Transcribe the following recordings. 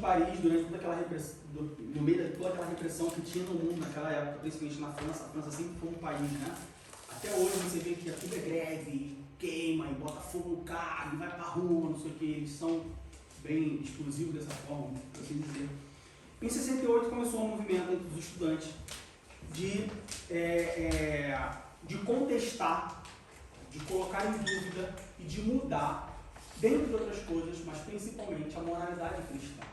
Paris, durante toda aquela repressão, no meio de toda aquela repressão que tinha no mundo naquela época, principalmente na França, a França sempre foi um país, né? Até hoje você vê que tudo é greve, queima e bota fogo no carro, e vai pra rua, não sei o que, eles são bem exclusivos dessa forma, por assim dizer. Em 68 começou um movimento entre os estudantes de contestar, de colocar em dúvida e de mudar, dentre outras coisas, mas principalmente a moralidade cristã.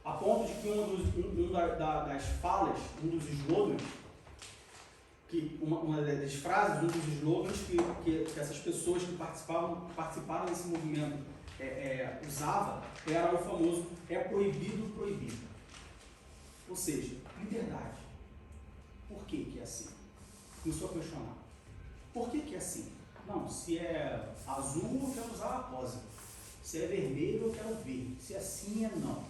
A ponto de que das falas, um dos slogans, uma das frases, um dos slogans que essas pessoas que participaram desse movimento usava, era o famoso "é proibido proibir". Ou seja, liberdade. Por que é assim? Começou a questionar. Por que é assim? Não, se é azul eu quero usar rosa. Se é vermelho eu quero verde. Se é assim é não.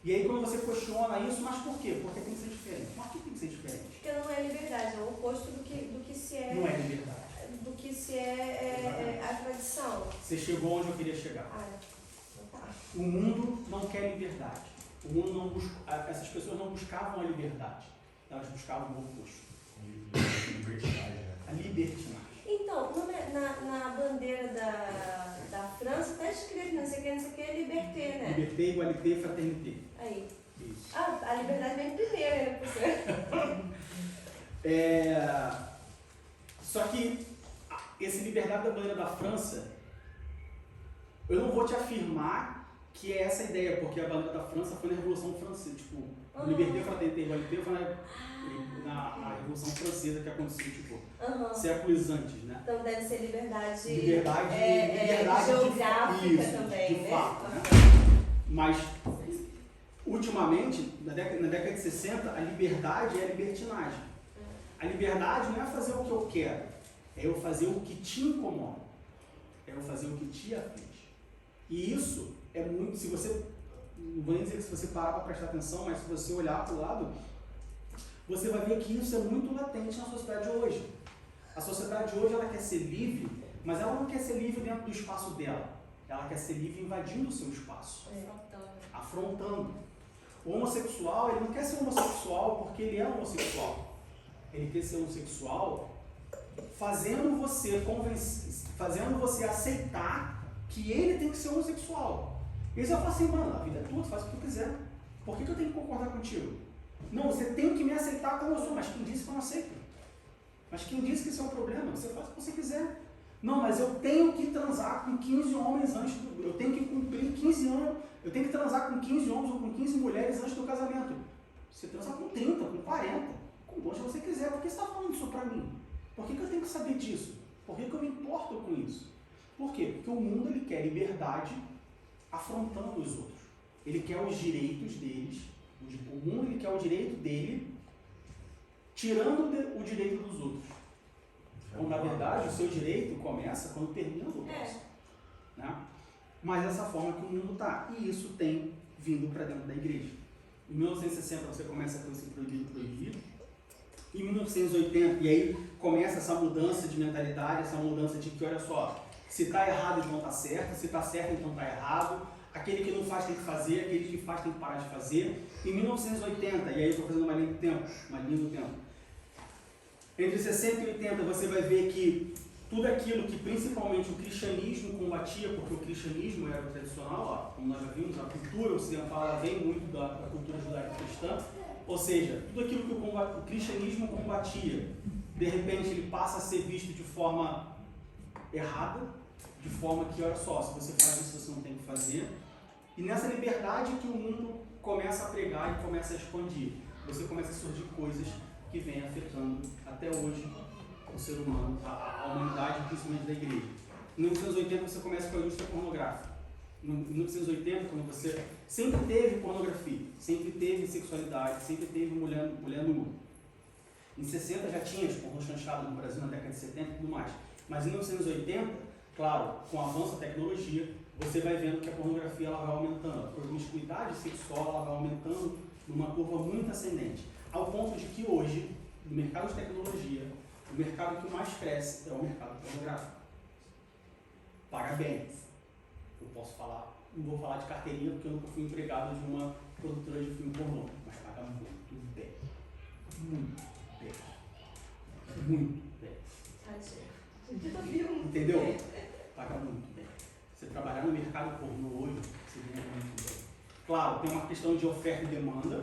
E aí quando você questiona isso, mas por quê? Porque tem que ser diferente. Mas por que tem que ser diferente? Porque não é liberdade, é o oposto do que se é. Não é liberdade. Do que se é a tradição. Você chegou onde eu queria chegar. Tá. O mundo não quer liberdade. O mundo não busca, essas pessoas não buscavam a liberdade. Elas buscavam o oposto. A libertinagem. Então, na bandeira da França está escrito, não sei o que, liberté, né? Liberté, igualité, fraternité. Aí. Isso. A liberdade vem primeiro, né? Só que esse liberdade da bandeira da França, eu não vou te afirmar que é essa a ideia, porque a bandeira da França foi na Revolução Francesa. Tipo, liberté, fraternité, igualité foi na Revolução Francesa que aconteceu, tipo, séculos antes, né? Então deve ser liberdade de geográfica também, de né? fato, né? Mas, ultimamente, na década de 60, a liberdade é a libertinagem. A liberdade não é fazer o que eu quero, é eu fazer o que te incomoda, é eu fazer o que te aflige. E isso é muito, se você, não vou nem dizer que se você parar para prestar atenção, mas se você olhar para o lado, você vai ver que isso é muito latente na sociedade hoje. A sociedade hoje, ela quer ser livre, mas ela não quer ser livre dentro do espaço dela. Ela quer ser livre invadindo o seu espaço. Afrontando. O homossexual, ele não quer ser homossexual porque ele é homossexual. Ele quer ser homossexual fazendo você aceitar que ele tem que ser homossexual. E você vai falar assim, mano, a vida é tua, faz o que tu quiser. Por que eu tenho que concordar contigo? Não, você tem que me aceitar como eu sou, mas quem disse que eu não aceito? Mas quem disse que isso é um problema? Você faz o que você quiser. Não, mas eu tenho que transar com 15 homens antes eu tenho que cumprir 15 anos, eu tenho que transar com 15 homens ou com 15 mulheres antes do casamento. Você transa com 30, com 40, com quantos você quiser. Por que você está falando isso para mim? Por que eu tenho que saber disso? Por que eu me importo com isso? Por quê? Porque o mundo ele quer liberdade afrontando os outros. Ele quer os direitos deles. O mundo ele quer o direito dele tirando o direito dos outros. Então, na verdade, o seu direito começa quando termina o próximo. Né? Mas essa forma que o mundo está. E isso tem vindo para dentro da igreja. Em 1960 você começa com esse proibido. Em 1980, e aí começa essa mudança de mentalidade, essa mudança de que, olha só, se está errado, então está certo, se está certo, então está errado. Aquele que não faz tem que fazer, aquele que faz tem que parar de fazer. Em 1980, e aí eu estou fazendo uma linha do tempo, entre 60 e 80 você vai ver que tudo aquilo que principalmente o cristianismo combatia, porque o cristianismo era o tradicional, ó, como nós já vimos, a cultura ocidental ela vem muito da cultura judaico-cristã, ou seja, tudo aquilo que o cristianismo combatia, de repente ele passa a ser visto de forma errada, de forma que, olha só, se você faz isso, você não tem que fazer. E nessa liberdade que o mundo começa a pregar e começa a expandir, você começa a surgir coisas que vêm afetando até hoje o ser humano, a humanidade, principalmente da igreja. Em 1980 você começa com a indústria pornográfica. Em 1980, quando você sempre teve pornografia, sempre teve sexualidade, sempre teve mulher nua. Em 60 já tinha pornô chanchado no Brasil, na década de 70 e tudo mais. Mas em 1980, claro, com o avanço da tecnologia, você vai vendo que a pornografia ela vai aumentando, a promiscuidade sexual ela vai aumentando numa curva muito ascendente. Ao ponto de que hoje, no mercado de tecnologia, o mercado que mais cresce é o mercado pornográfico. Paga bem. O eu posso falar, não vou falar de carteirinha porque eu nunca fui empregado de uma produtora de filme pornô, mas paga muito bem. Muito bem. Muito bem. Entendeu? Paga muito bem. Você trabalhar no mercado pornô hoje, você ganha muito bem. Claro, tem uma questão de oferta e demanda,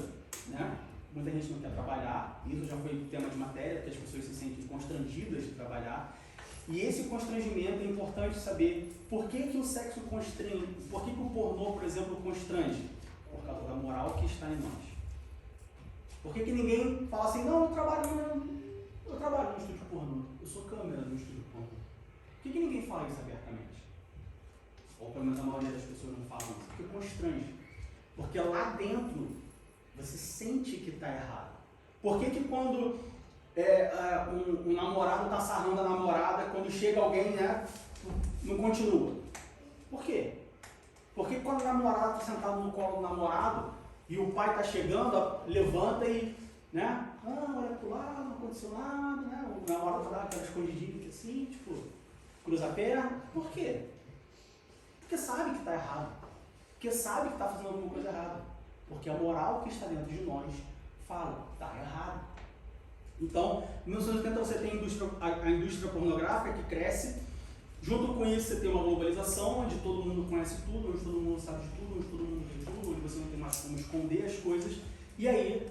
né? Muita gente não quer trabalhar, isso já foi tema de matéria, porque as pessoas se sentem constrangidas de trabalhar. E esse constrangimento é importante saber por que o sexo constrange, por que o pornô, por exemplo, constrange? Por causa da moral que está em nós. Por que ninguém fala assim, não, eu trabalho no estúdio pornô, eu sou câmera no estúdio pornô. Por que ninguém fala isso abertamente? Ou pelo menos a maioria das pessoas não falam isso, porque constrange. Porque lá dentro você sente que está errado. Por que quando um namorado está sarrando a namorada, quando chega alguém, né, não continua? Por quê? Porque quando a namorada está sentada no colo do namorado e o pai está chegando, levanta e, né, olha pro lado, não aconteceu nada, né, o namorado está dando aquela escondidinha assim, tipo, cruza a perna. Por quê? Porque sabe que está errado. Porque sabe que está fazendo alguma coisa errada. Porque a moral que está dentro de nós fala, está errado. Então, em 1980 você tem a indústria pornográfica que cresce. Junto com isso você tem uma globalização, onde todo mundo conhece tudo, onde todo mundo sabe de tudo, onde todo mundo vê tudo, onde você não tem mais como esconder as coisas. E aí,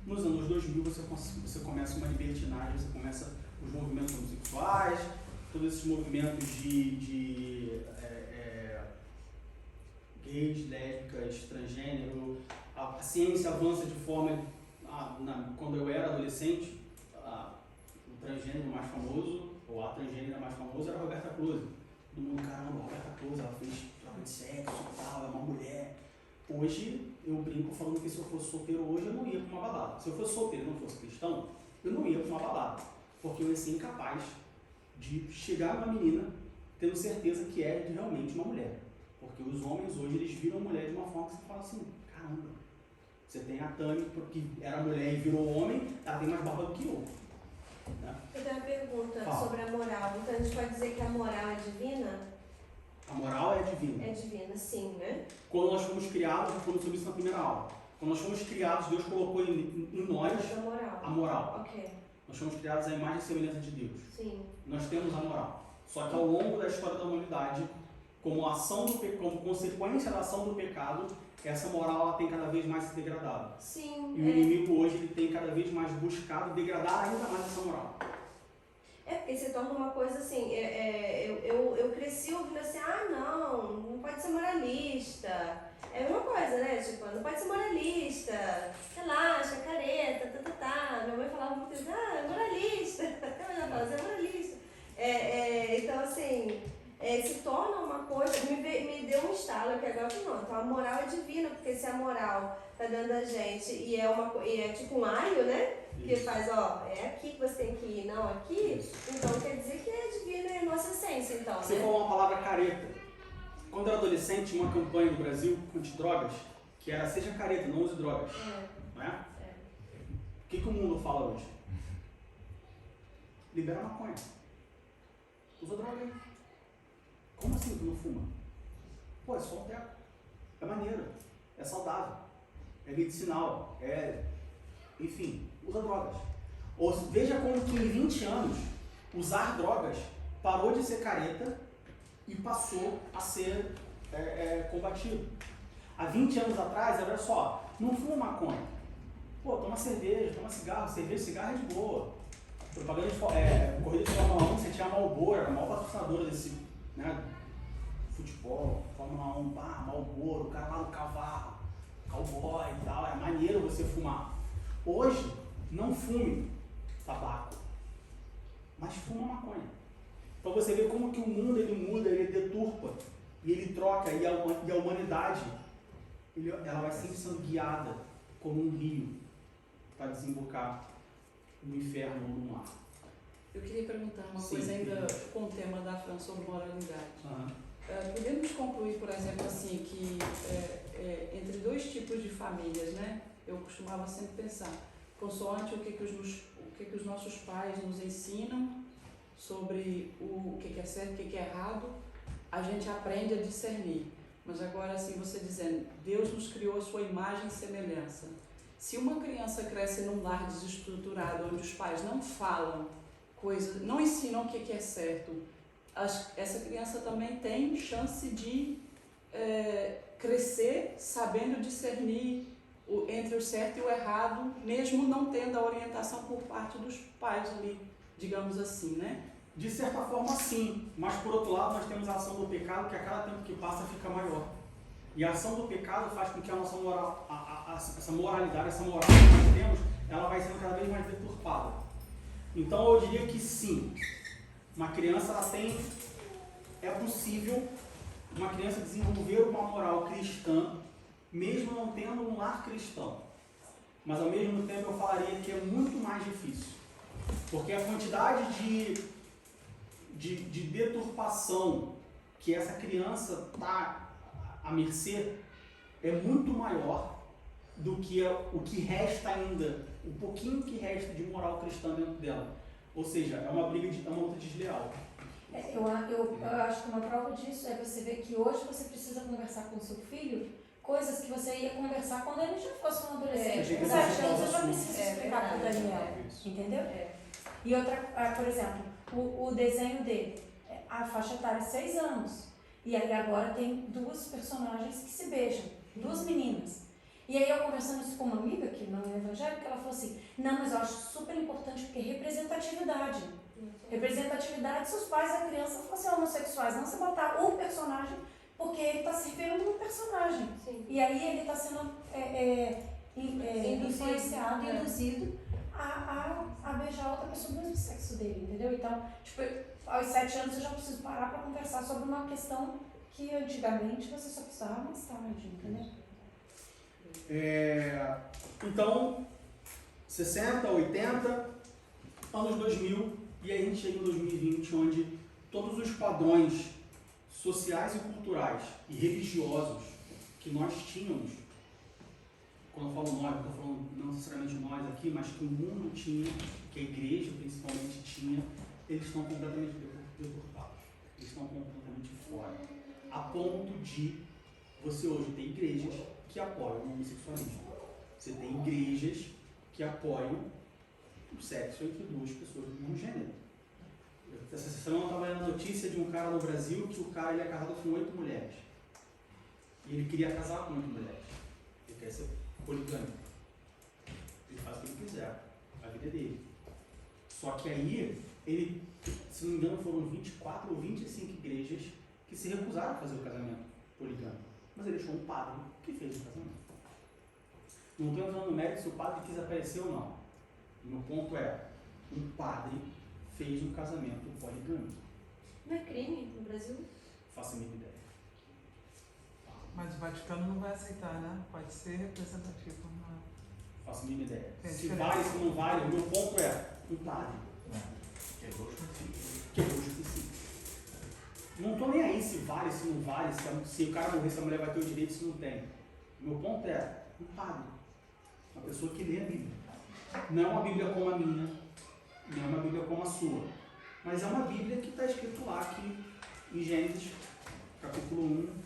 nos anos 2000, você começa uma libertinagem, você começa os movimentos homossexuais, todos esses movimentos de gays, lésbicas, transgênero. A ciência avança de forma... quando eu era adolescente, o transgênero mais famoso, ou a transgênera mais famosa, era a Roberta Close. Todo mundo, caramba, a Roberta Close, ela fez troca de sexo e tal, é uma mulher. Hoje, eu brinco falando que se eu fosse solteiro hoje, eu não ia para uma balada. Se eu fosse solteiro e não fosse cristão, eu não ia para uma balada. Porque eu ia ser incapaz de chegar numa menina tendo certeza que é realmente uma mulher. Porque os homens hoje, eles viram mulher de uma forma que você fala assim, caramba, você tem a Tami, que era mulher e virou homem, ela tem mais barba do que eu. Né? Eu tenho uma pergunta sobre a moral. Então a gente pode dizer que a moral é divina? A moral é divina. É divina, sim, né? Quando nós fomos criados, nós falamos sobre isso na primeira aula. Quando nós fomos criados, Deus colocou em nós a moral. Ok. Nós fomos criados à imagem e semelhança de Deus. Sim. Nós temos a moral. Só que ao longo da história da humanidade, como consequência da ação do pecado, essa moral ela tem cada vez mais se degradado. Sim. E o inimigo hoje ele tem cada vez mais buscado degradar ainda mais essa moral. É porque se torna uma coisa assim, eu cresci ouvindo assim, não pode ser moralista. É uma coisa, né? Tipo, não pode ser moralista, relaxa, careta, Minha mãe falava muito isso, é moralista. Até hoje ela fala, você é moralista. Então assim, se torna uma coisa, me deu um estalo que agora não. Então a moral é divina, porque se a moral tá dentro da gente e é tipo um alho, né? Que faz, é aqui que você tem que ir, não aqui. Então quer dizer que é divina e a nossa essência, então. Você falou uma palavra careta. Quando eu era adolescente, tinha uma campanha no Brasil anti-drogas, que era seja careta, não use drogas. Não é? O que o mundo fala hoje? Libera maconha. Usa droga aí. Como assim tu não fuma? Pô, é só um teco. É maneiro. É saudável. É medicinal. Enfim, usa drogas. Ou veja como que em 20 anos usar drogas parou de ser careta e passou a ser combatido. Há 20 anos atrás, olha só, não fuma maconha. Pô, toma cerveja, toma cigarro. Cerveja e cigarro é de boa. Propaganda de corrida de Fórmula 1, você tinha a Marlboro, era a maior patrocinadora desse, né, futebol, Fórmula 1, Marlboro, o cara lá no cavalo, cowboy e tal, é maneiro você fumar. Hoje, não fume tabaco, mas fuma maconha. Então você vê como que o mundo ele muda, ele deturpa, e ele troca, e a humanidade ela vai sempre sendo guiada como um rio para desembocar no inferno ou no mar. Eu queria perguntar uma coisa ainda com o tema da Fran sobre moralidade. Podemos concluir, por exemplo, assim, que entre dois tipos de famílias, né? Eu costumava sempre pensar, consoante o que os nossos pais nos ensinam sobre o que é certo, o que é errado, a gente aprende a discernir. Mas agora, assim, você dizendo, Deus nos criou a sua imagem e semelhança. Se uma criança cresce num lar desestruturado, onde os pais não falam coisas, não ensinam o que é certo, essa criança também tem chance de crescer sabendo discernir entre o certo e o errado, mesmo não tendo a orientação por parte dos pais ali, digamos assim, né? De certa forma, sim, mas por outro lado nós temos a ação do pecado que a cada tempo que passa fica maior. E a ação do pecado faz com que a nossa moral, essa moralidade, essa moral que nós temos, ela vai sendo cada vez mais deturpada. Então eu diria que sim, uma criança é possível uma criança desenvolver uma moral cristã, mesmo não tendo um lar cristão. Mas ao mesmo tempo eu falaria que é muito mais difícil, porque a quantidade de deturpação que essa criança está à mercê é muito maior do que o que resta ainda, o pouquinho que resta de moral cristã dentro dela. Ou seja, é uma luta desleal. Eu acho que uma prova disso é você ver que hoje você precisa conversar com o seu filho coisas que você ia conversar quando ele já fosse um adolescente. Com 7 anos eu já preciso explicar para o Daniel, entendeu? E outra, por exemplo, o desenho dele, a faixa etária é 6 anos. E aí agora tem 2 personagens que se beijam, 2 meninas. E aí eu conversando isso com uma amiga, que não é evangélica, ela falou assim, não, mas eu acho super importante porque representatividade. Representatividade, se os pais da criança fossem homossexuais, não se botar o personagem, porque ele está se referindo no personagem. Sim. E aí ele está sendo influenciado, induzido a beijar outra pessoa do mesmo sexo dele, entendeu? Então, tipo, aos 7 anos eu já preciso parar para conversar sobre uma questão que antigamente você só precisava mais tarde, entendeu? Então, 60, 80, anos 2000, e aí a gente chega em 2020, onde todos os padrões sociais e culturais e religiosos que nós tínhamos, quando eu falo nós, estou falando não necessariamente nós aqui, mas que o mundo tinha, que a igreja principalmente tinha, eles estão completamente deturpados, eles estão completamente fora, a ponto de você hoje ter igrejas que apoiam o homossexualismo, você tem igrejas que apoiam o sexo entre 2 pessoas do mesmo gênero. Essa semana eu estava lendo a notícia de um cara no Brasil que o cara ele é casado com 8 mulheres. E ele queria casar com 8 mulheres. Ele quer ser poligâmico. Ele faz o que ele quiser. A vida é dele. Só que aí, ele, se não me engano, foram 24 ou 25 igrejas que se recusaram a fazer o casamento poligâmico. Mas ele deixou um padre que fez o casamento. Não estou entrando no mérito se o padre quis aparecer ou não. O meu ponto é, um padre fez um casamento poligâmico. Não é crime no Brasil? Faça a minha ideia. Mas o Vaticano não vai aceitar, né? Pode ser representativo. Não. Faça a minha ideia. Tem Se diferença. vale, se não vale, o meu ponto é, um padre quebrou os princípios. Não estou nem aí se vale, se não vale, se o cara morrer, se a mulher vai ter o direito, se não tem. O meu ponto é, um padre. Uma pessoa que lê a Bíblia. Não é uma Bíblia como a minha, não é uma Bíblia como a sua, mas é uma Bíblia que está escrito lá aqui em Gênesis, capítulo 1,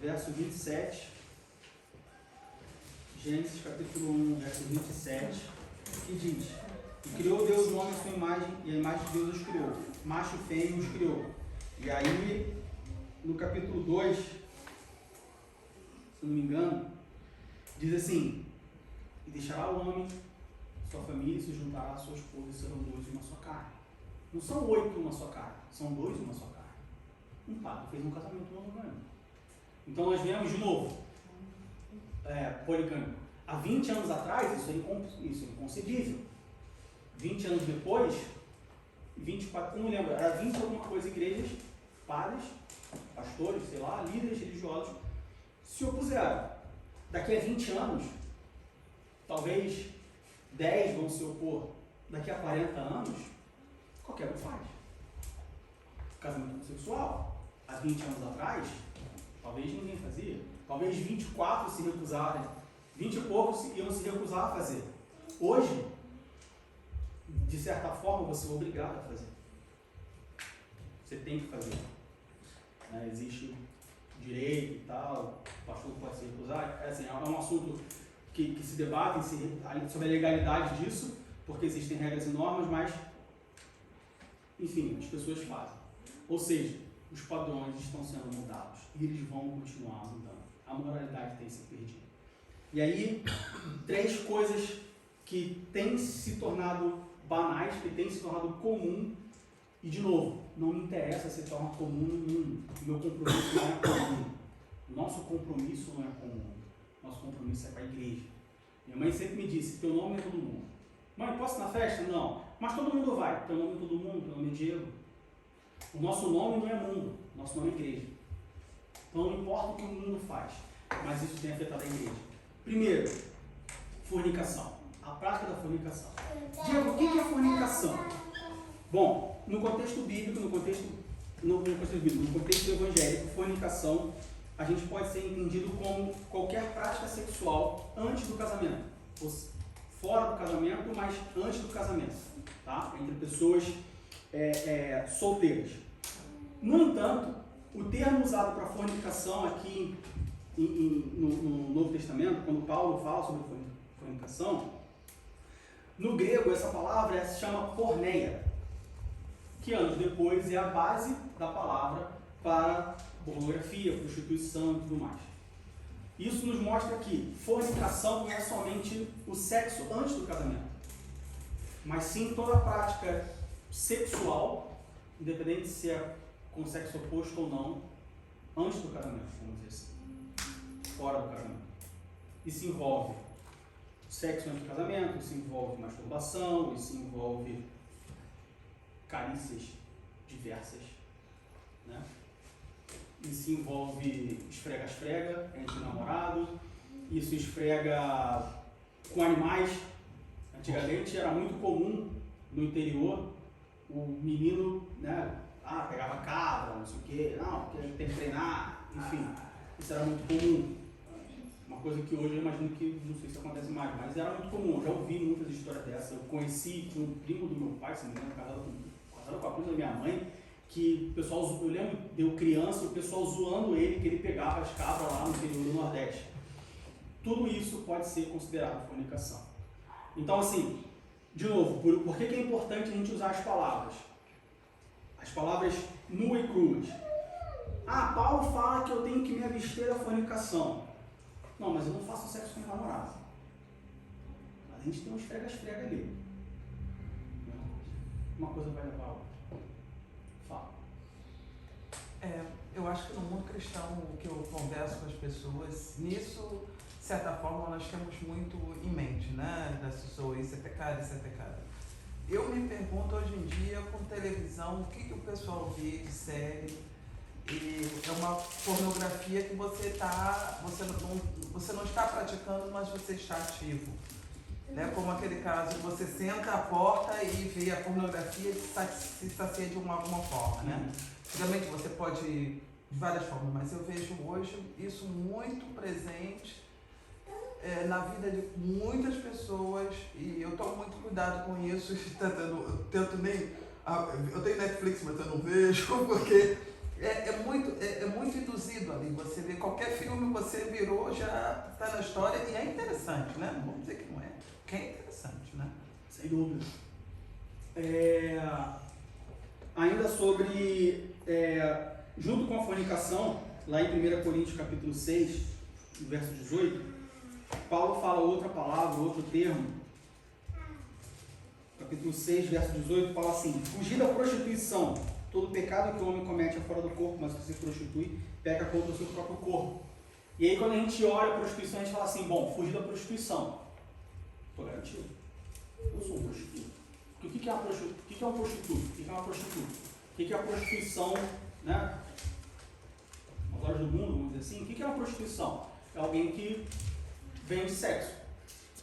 verso 27. Gênesis, capítulo 1, verso 27, que diz: E criou Deus o homem à sua imagem, e a imagem de Deus os criou, macho e fêmea os criou. E aí, no capítulo 2, se não me engano, diz assim: E deixará o homem sua família se juntará à sua esposa e serão 2 uma só carne. Não são 8 uma só carne, são 2 uma só carne. Um padre fez um casamento monogâmico. Então nós vemos de novo, poligâmico. Há 20 anos atrás isso é inconcebível. 20 anos depois, 24, não me lembro, era 20 alguma coisa igrejas, padres, pastores, sei lá, líderes religiosos, se opuseram. Daqui a 20 anos, talvez 10 vão se opor. Daqui a 40 anos, qualquer um faz. Casamento homossexual, há 20 anos atrás, talvez ninguém fazia. Talvez 24 se recusarem. 20 e poucos iam se recusar a fazer. Hoje, de certa forma, você é obrigado a fazer. Você tem que fazer. né? Existe direito e tal, o pastor pode se recusar, assim, é um assunto que se debate sobre a legalidade disso, porque existem regras e normas, mas, enfim, as pessoas fazem. Ou seja, os padrões estão sendo mudados e eles vão continuar mudando. A moralidade tem se perdido. E aí, 3 coisas que têm se tornado banais, que têm se tornado comum, e de novo, não me interessa se torna comum no mundo. O meu compromisso não é comum. O nosso compromisso não é comum. Nosso compromisso é com a igreja. Minha mãe sempre me disse, teu nome é todo mundo. Mãe, posso ir na festa? Não. Mas todo mundo vai. Teu nome é todo mundo, teu nome é Diego. O nosso nome não é mundo, nosso nome é igreja. Então não importa o que o mundo faz, mas isso tem afetado a igreja. Primeiro, fornicação. A prática da fornicação. Diego, o que é fornicação? Bom, no contexto bíblico, no contexto evangélico, fornicação, a gente pode ser entendido como qualquer prática sexual antes do casamento. Ou fora do casamento, mas antes do casamento. Tá? Entre pessoas solteiras. No entanto, o termo usado para fornicação aqui no Novo Testamento, quando Paulo fala sobre fornicação, no grego essa palavra se chama porneia, que anos depois é a base da palavra para pornografia, prostituição e tudo mais. Isso nos mostra que fornicação não é somente o sexo antes do casamento, mas sim toda a prática sexual, independente se é com sexo oposto ou não, antes do casamento, vamos dizer assim, fora do casamento. Isso envolve sexo antes do casamento, isso envolve masturbação, isso envolve carícias diversas, né? Isso envolve esfrega-esfrega entre namorados, isso esfrega com animais. Antigamente era muito comum no interior o menino, né, pegava cabra, não sei o quê, não, porque a gente tem que treinar, enfim, isso era muito comum. Uma coisa que hoje eu imagino que não sei se acontece mais, mas era muito comum, eu já ouvi muitas histórias dessas. Eu conheci um primo do meu pai, se não me engano, casado com a prima da minha mãe, que o pessoal, eu lembro, deu criança, o pessoal zoando ele, que ele pegava as cabras lá no interior do Nordeste. Tudo isso pode ser considerado fornicação. Então, assim, de novo, por que é importante a gente usar as palavras? As palavras nua e cruas. Paulo fala que eu tenho que me abster da fornicação. Não, mas eu não faço sexo com minha namorada. A gente tem um esfrega-esfrega ali. Uma coisa vai levar a outra. Fala. Eu acho que no mundo cristão, o que eu converso com as pessoas, nisso, de certa forma, nós temos muito em mente, né? Das pessoas, isso é pecado, isso é pecado. Eu me pergunto hoje em dia, com televisão, o que o pessoal vê de série, e é uma pornografia que você não está praticando, mas você está ativo. Né? Como aquele caso, você senta à porta e vê a pornografia e se sacia de alguma forma. Né? Antigamente você pode de várias formas, mas eu vejo hoje isso muito presente na vida de muitas pessoas, e eu tomo muito cuidado com isso. Eu tenho Netflix, mas eu não vejo, porque é muito induzido ali. Você vê qualquer filme, você virou, já está na história, e é interessante, né? Não vamos dizer que não é, que é interessante, né? Sem dúvida. Ainda sobre, junto com a fornicação, lá em 1 Coríntios capítulo 6, verso 18, Paulo fala outra palavra, outro termo. Capítulo 6, verso 18, fala assim: fugir da prostituição. Todo pecado que o homem comete é fora do corpo, mas que se prostitui, peca contra o seu próprio corpo. E aí, quando a gente olha a prostituição, a gente fala assim: bom, fugir da prostituição. Estou garantido. Eu sou um prostituto. O que é uma prostituta? O que é um prostituto? O que é uma prostituta? O que é a prostituição, né? Nas horas do mundo, vamos dizer assim. O que é uma prostituição? É alguém que vende sexo,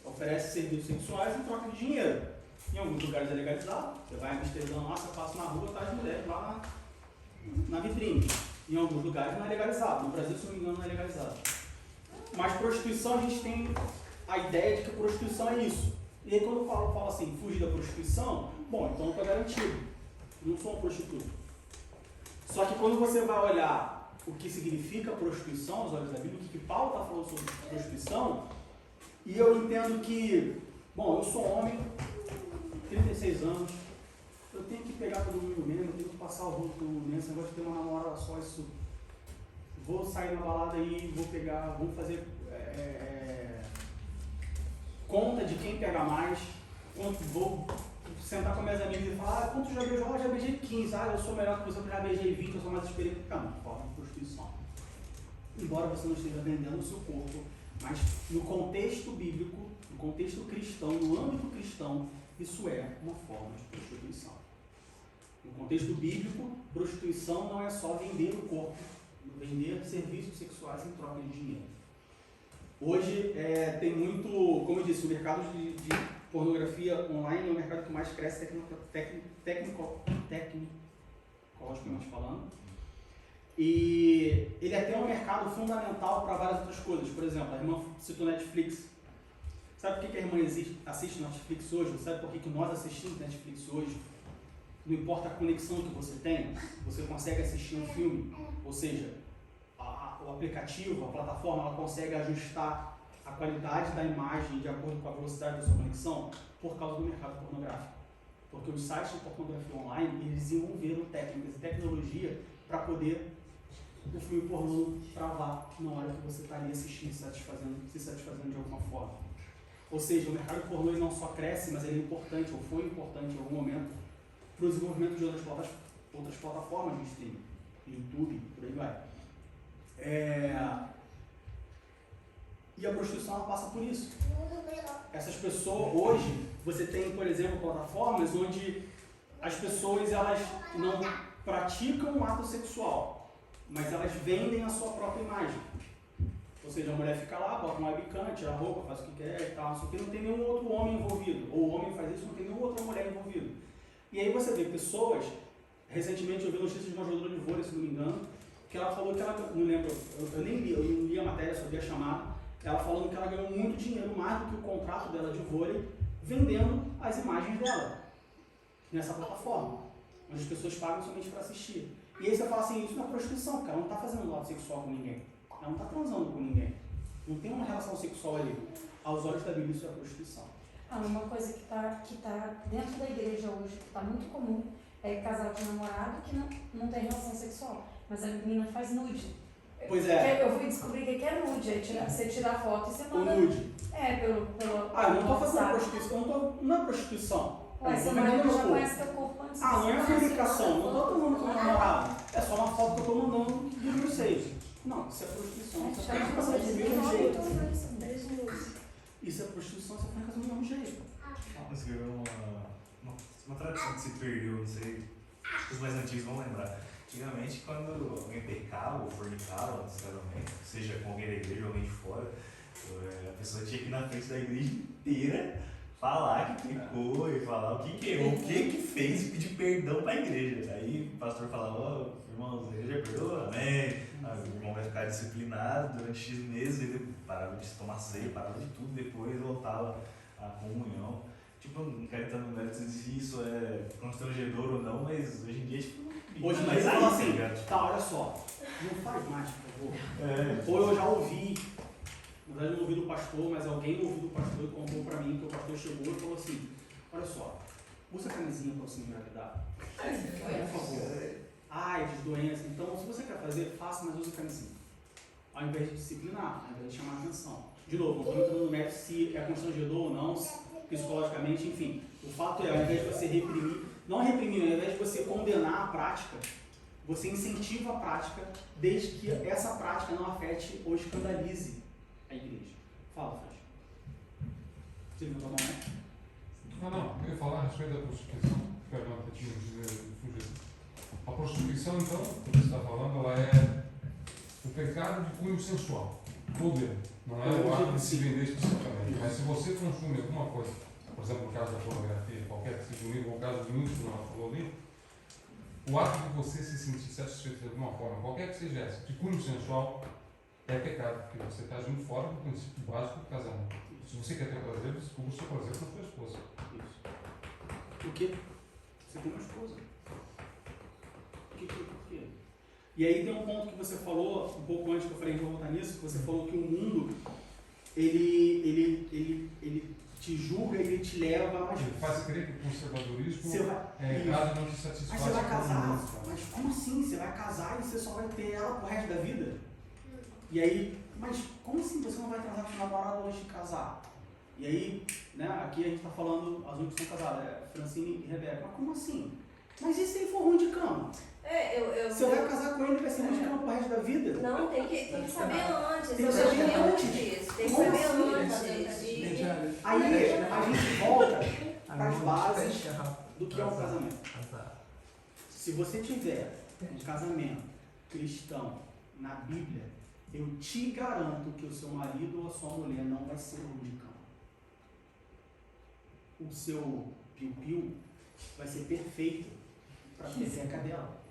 oferece serviços sexuais em troca de dinheiro. Em alguns lugares é legalizado. Você vai a Amsterdã lá, você passa na rua, tá as mulheres lá na vitrine. Em alguns lugares não é legalizado. No Brasil, se não me engano, não é legalizado. Mas prostituição, a gente tem a ideia de que prostituição é isso. E aí quando eu falo assim, fugir da prostituição, bom, então eu estou garantido. Eu não sou um prostituto. Só que quando você vai olhar o que significa prostituição aos olhos da Bíblia, o que Paulo está falando sobre prostituição, e eu entendo que, bom, eu sou homem, 36 anos, eu tenho que pegar todo mundo mesmo, eu tenho que passar o rolo todo mundo mesmo, esse negócio de ter uma namorada só, isso, vou sair na balada aí, vou fazer conta de quem pega mais, vou sentar com minhas amigas e falar, quanto já beijou? Já beijei 15, eu sou melhor que você, eu já beijei 20, eu sou mais experiente. Não, forma de prostituição. Embora você não esteja vendendo o seu corpo, mas no contexto bíblico, no contexto cristão, no âmbito cristão, isso é uma forma de prostituição. No contexto bíblico, prostituição não é só vender o corpo, vender serviços sexuais em troca de dinheiro. Hoje tem muito, como eu disse, o mercado de pornografia online é o mercado que mais cresce tecnologicamente falando. E ele é até um mercado fundamental para várias outras coisas. Por exemplo, a irmã citou Netflix. Sabe por que a irmã assiste Netflix hoje? Sabe por que nós assistimos Netflix hoje? Não importa a conexão que você tem, você consegue assistir um filme. Ou seja, o aplicativo, a plataforma, ela consegue ajustar a qualidade da imagem de acordo com a velocidade da sua conexão por causa do mercado pornográfico. Porque os sites de pornografia online, eles desenvolveram técnicas e tecnologia para poder o filme pornô travar na hora que você está ali assistindo, se satisfazendo de alguma forma. Ou seja, o mercado pornô não só cresce, mas ele é importante, ou foi importante em algum momento, para o desenvolvimento de outras plataformas de streaming, YouTube, por aí vai. E a prostituição ela passa por isso. Essas pessoas, hoje, você tem, por exemplo, plataformas onde as pessoas elas não praticam um ato sexual, mas elas vendem a sua própria imagem. Ou seja, a mulher fica lá, bota uma webcam, tira a roupa, faz o que quer e tal, só que não tem nenhum outro homem envolvido. Ou o homem faz isso, não tem nenhuma outra mulher envolvida. E aí você vê pessoas, recentemente eu vi notícias de uma jogadora de vôlei, se não me engano, que ela falou que ela, não lembro, eu nem li, eu não li a matéria, só vi a chamada, ela falando que ela ganhou muito dinheiro, mais do que o contrato dela de vôlei, vendendo as imagens dela nessa plataforma, onde as pessoas pagam somente para assistir. E aí você fala assim, isso não é prostituição, porque ela não está fazendo ato sexual com ninguém, ela não está transando com ninguém, não tem uma relação sexual ali. Aos olhos da Bíblia isso é prostituição. Uma coisa que tá dentro da igreja hoje, que está muito comum, é casal de namorado que não tem relação sexual, mas a menina faz nude. Pois é. Eu fui descobrir que é nude, você tira a foto e você manda. O nude. Pelo eu não estou fazendo prostituição, não é prostituição. Ué, seu marido já conhece teu corpo antes. Não é fabricação, não estou tomando com meu namorado. É só uma foto que eu estou mandando dos meus seios. Não, isso é prostituição. Isso é fabricação do mesmo jeito. Isso é prostituição, isso é fabricação do mesmo jeito. Você viu uma tradição que se perdeu, não sei, os mais antigos vão lembrar. Antigamente, quando alguém pecava ou fornicava antes do casamento, seja com alguém da igreja ou alguém de fora, a pessoa tinha que ir na frente da igreja inteira falar que pecou e falar o que errou, o que fez e pedir perdão para a igreja. Aí o pastor falava, irmãos, a igreja perdoa, amém. O irmão vai ficar disciplinado durante X meses, ele parava de tomar ceia, parava de tudo, depois voltava à comunhão. Tipo, não quero entrar no mérito se isso é constrangedor ou não, mas hoje em dia, tipo, hoje em dia, fala assim, tá, olha só, não faz mais, por favor. Ou eu já ouvi, na verdade eu não ouvi do pastor, mas alguém ouviu do pastor e contou pra mim que o pastor chegou e falou assim, olha só, usa camisinha pra você engravidar. Por favor. AIDS, doença. Então, se você quer fazer, faça, mas use camisinha. Ao invés de disciplinar, ao invés de chamar a atenção. De novo, não estou entrando no mérito se é constrangedor ou não, psicologicamente, enfim. O fato é, ao invés de você reprimir, não reprimir, ao invés de você condenar a prática, você incentiva a prática, desde que essa prática não afete ou escandalize a igreja. Fala, Fred. Você viu a mão, né? Não, eu ia falar a respeito da prostituição. Perdão, eu tinha fugido. A prostituição, então, como você está falando, ela é o pecado de cunho sensual. Todo ele. Não é o ato de se vender especificamente. Mas se você consome alguma coisa, por exemplo, no caso da pornografia, qualquer que seja o nível, no caso de muitos que nós falou ali, o ato de você se sentir satisfeito de alguma forma, qualquer que seja essa, de cunho sensual, é pecado, porque você está junto fora do princípio básico do casamento. Se você quer ter prazer, descubra o seu prazer com a sua esposa. Isso. O quê? Você tem uma esposa. Por quê? E E aí tem um ponto que você falou, um pouco antes que eu falei, de voltar nisso, que você falou que o mundo, ele te julga, ele te leva... Mas Ele faz crer que o conservadorismo você vai, errado não te satisfaz. mas você vai casar, mas como assim? Você vai casar e você só vai ter ela pro resto da vida? E aí, mas como assim você não vai transar com o namorado antes de casar? E aí, né, aqui a gente tá falando, as únicas que são casadas, Francine e Rebeca, mas como assim? Mas e se ele for ruim de cama? Você vai casar com ele e vai ser ruim de cama pro resto da vida? Não, tem que saber antes. Tem que Eu saber gosto muito antes. disso. Tem que Como saber assim? antes. Aí a gente volta para as bases do que é um casamento. Se você tiver um casamento cristão na Bíblia, eu te garanto que o seu marido ou a sua mulher não vai ser ruim de cama. O seu piu-piu vai ser perfeito para ter a cadela.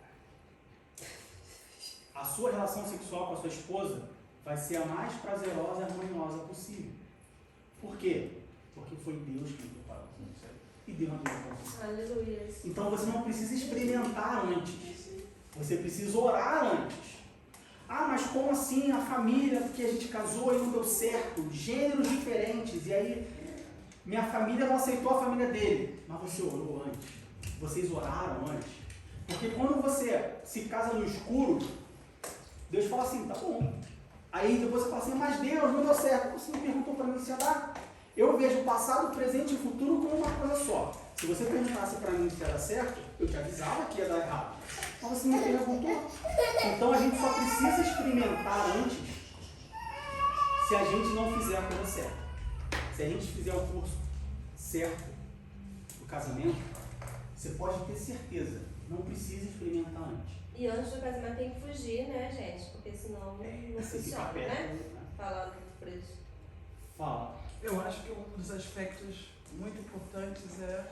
A sua relação sexual com a sua esposa vai ser a mais prazerosa e harmoniosa possível. Por quê? Porque foi Deus quem preparou isso aí. E Deus não deu conta. Aleluia. Então você não precisa experimentar antes. Você precisa orar antes. Ah, mas como assim a família que a gente casou e não deu certo? Gêneros diferentes. E aí, minha família não aceitou a família dele. Mas você orou antes. Vocês oraram antes. Porque quando você se casa no escuro, Deus fala assim, tá bom. Aí depois você fala assim, mas Deus, não deu certo. Você não perguntou para mim se ia dar. Eu vejo o passado, o presente e o futuro como uma coisa só. Se você perguntasse para mim se ia dar certo, eu te avisava que ia dar errado. Mas você não perguntou. Então a gente só precisa experimentar antes se a gente não fizer a coisa certa. Se a gente fizer o curso certo do casamento, você pode ter certeza, não precisa experimentar antes. E antes do casamento tem que fugir, né, gente? Porque senão não funciona, né? Falando por isso. Fala. Eu acho que um dos aspectos muito importantes é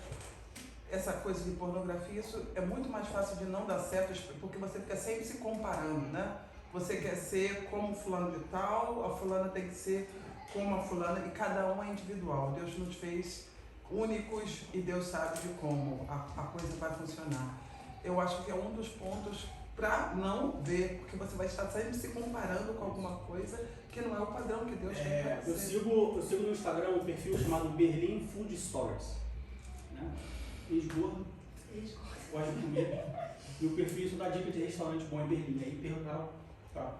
essa coisa de pornografia. Isso é muito mais fácil de não dar certo, porque você fica sempre se comparando, né? Você quer ser como fulano de tal, a fulana tem que ser como a fulana, e cada um é individual. Deus nos fez únicos e Deus sabe de como a coisa vai funcionar. Eu acho que é um dos pontos para não ver, porque você vai estar sempre se comparando com alguma coisa que não é o padrão que Deus tem para você. Eu sigo no Instagram um perfil chamado Berlin Food Stories. Né? Ex-gordo, gosta de comer. E o perfil isso dá dica de restaurante bom em Berlim. Aí perguntaram para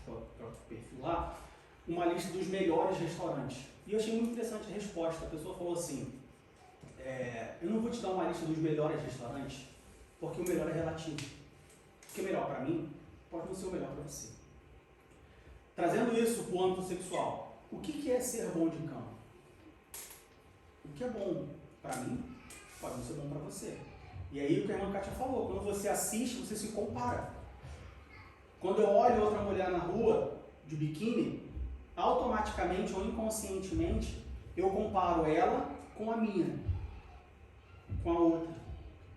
o perfil lá uma lista dos melhores restaurantes. E eu achei muito interessante a resposta. A pessoa falou assim, eu não vou te dar uma lista dos melhores restaurantes, porque o melhor é relativo. O que é melhor para mim pode não ser o melhor para você. Trazendo isso para o âmbito sexual, o que é ser bom de cama? O que é bom para mim pode não ser bom para você. E aí o que a irmã Kátia falou, quando você assiste, você se compara. Quando eu olho outra mulher na rua de biquíni, automaticamente ou inconscientemente, eu comparo ela com a minha, com a outra.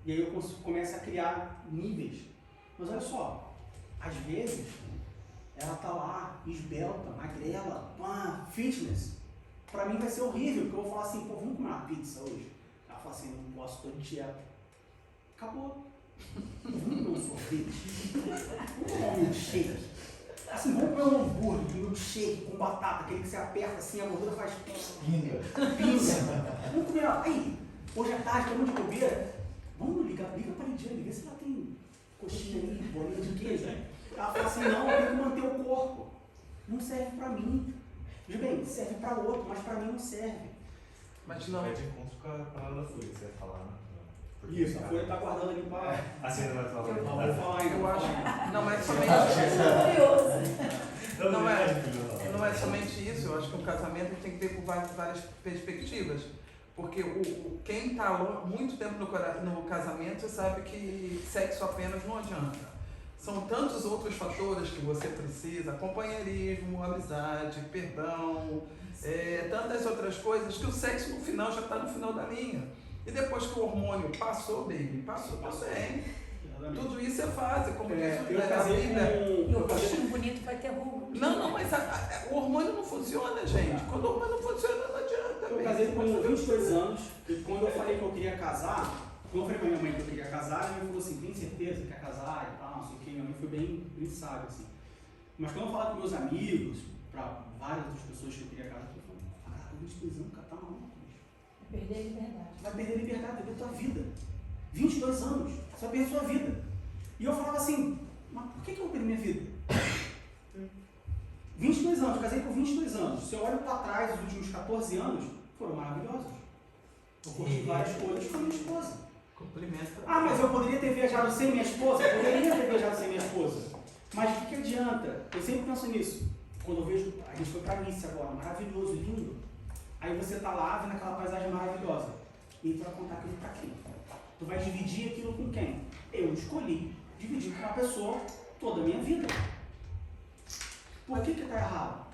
E aí eu começo a criar níveis. Mas olha só, às vezes ela tá lá, esbelta, magrela, fitness. Pra mim vai ser horrível, porque eu vou falar assim, pô, vamos comer uma pizza hoje? Ela fala assim, não posso, tô de dieta. Acabou. Vamos comer um sorvete? Vamos comer um milkshake? Assim, vamos comer um hambúrguer, um milkshake com batata, aquele que você aperta assim, a gordura faz pinga. Vamos comer, aí, hoje à tarde, estamos de bobeira. Vamos liga pra Lidiane, vê se ela tem coxinha aí, bolinha de queijo. Ela fala assim, não, eu tenho que manter o corpo. Não serve pra mim. Veja bem, serve pra outro, mas pra mim não serve. Mas não. Vai de encontro com a palavra da Folha que você vai falar, né? Porque Isso, a Folha tá guardando ali pra... Assim ainda vai falar. Não, vou falar ainda. Eu acho, não é somente não é somente isso. Eu acho que o casamento tem que ver por várias perspectivas. Porque quem está muito tempo no casamento sabe que sexo apenas não adianta. São tantos outros fatores que você precisa, companheirismo, amizade, perdão, tantas outras coisas, que o sexo no final já está no final da linha. E depois que o hormônio passou, baby, passou também. Tudo isso é fase, como diz a Bíblia. E o rostinho bonito vai ter ruga. Não, mas o hormônio não funciona, gente. Quando o hormônio não funciona, não adianta. Eu casei com 22 anos, e quando eu falei que eu queria casar, quando eu falei pra minha mãe que eu queria casar, ela me falou assim, tem certeza que quer casar e tal? sei o que, minha mãe foi bem sábia, assim. Mas quando eu falava com meus amigos, para várias outras pessoas que eu queria casar, eu falava, caraca, 22 anos, cara, tá maluco, bicho. Perder a liberdade. Vai perder a liberdade, vai perder a tua vida. 22 anos, você vai perder a sua vida. E eu falava assim, mas por que eu vou perder minha vida? 22 anos, casei com 22 anos. Se eu olho para trás, os últimos 14 anos foram maravilhosos. Eu curti várias coisas com a minha esposa. Complementa. Ah, mas eu poderia ter viajado sem minha esposa? Eu poderia ter viajado sem minha esposa. Mas o que adianta? Eu sempre penso nisso. Quando eu vejo, a gente foi para Nice agora, maravilhoso, lindo. Aí você tá lá, vendo aquela paisagem maravilhosa. E tu vai contar aquilo para quem? Tu vai dividir aquilo com quem? Eu escolhi dividir com uma pessoa toda a minha vida. Por que está errado?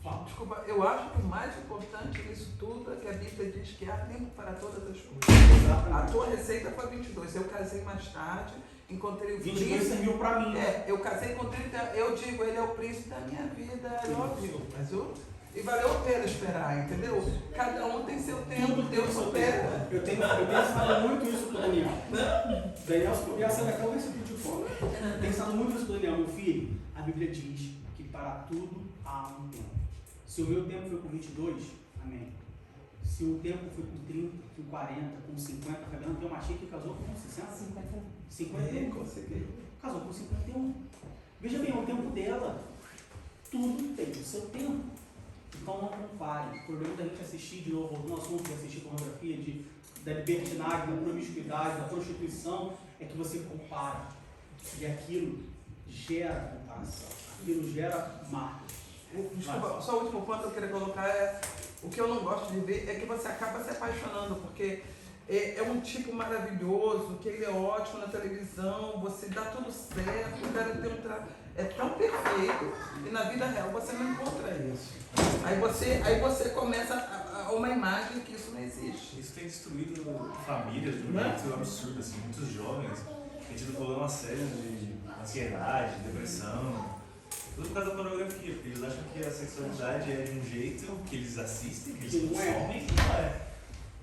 Fala. Desculpa, eu acho que o mais importante nisso tudo é que a Bíblia diz que há tempo para todas as coisas. Exatamente. A tua receita foi 22. Eu casei mais tarde, encontrei o 22 príncipe. serviu para mim. Eu casei com 30, eu digo, ele é o príncipe da minha vida, eu ouvi. Mas e valeu a pena esperar, entendeu? Cada um tem seu tempo, Deus supera. Eu tenho ensinado muito isso pro Daniel. Daniel, e essa daqui é esse tipo de forma. Eu tenho ensinado muito isso pro Daniel, meu filho. A Bíblia diz que para tudo há um tempo. Se o meu tempo foi com 22, amém. Se o tempo foi com 30, com 40, com 50, Fabiano tem uma tia que casou com 60? 51. Consegui. Casou com 51. Veja bem, é o tempo dela. Tudo tem o seu tempo. Então não compare. O problema da gente assistir de novo, voltando ao assunto de assistir pornografia, da libertinagem, da promiscuidade, da prostituição, é que você compara. E aquilo gera comparação. Aquilo gera marcas. Desculpa, só o último ponto que eu queria colocar é o que eu não gosto de ver é que você acaba se apaixonando, porque é um tipo maravilhoso, que ele é ótimo na televisão, você dá tudo certo, o cara tem é tão perfeito e na vida real você não encontra isso. Aí você começa a uma imagem que isso não existe. Isso tem destruído famílias de um jeito absurdo, assim, muitos jovens têm tido problema sério de ansiedade, depressão, tudo por causa da pornografia, porque eles acham que a sexualidade é de um jeito que eles assistem, que eles consomem, que não é.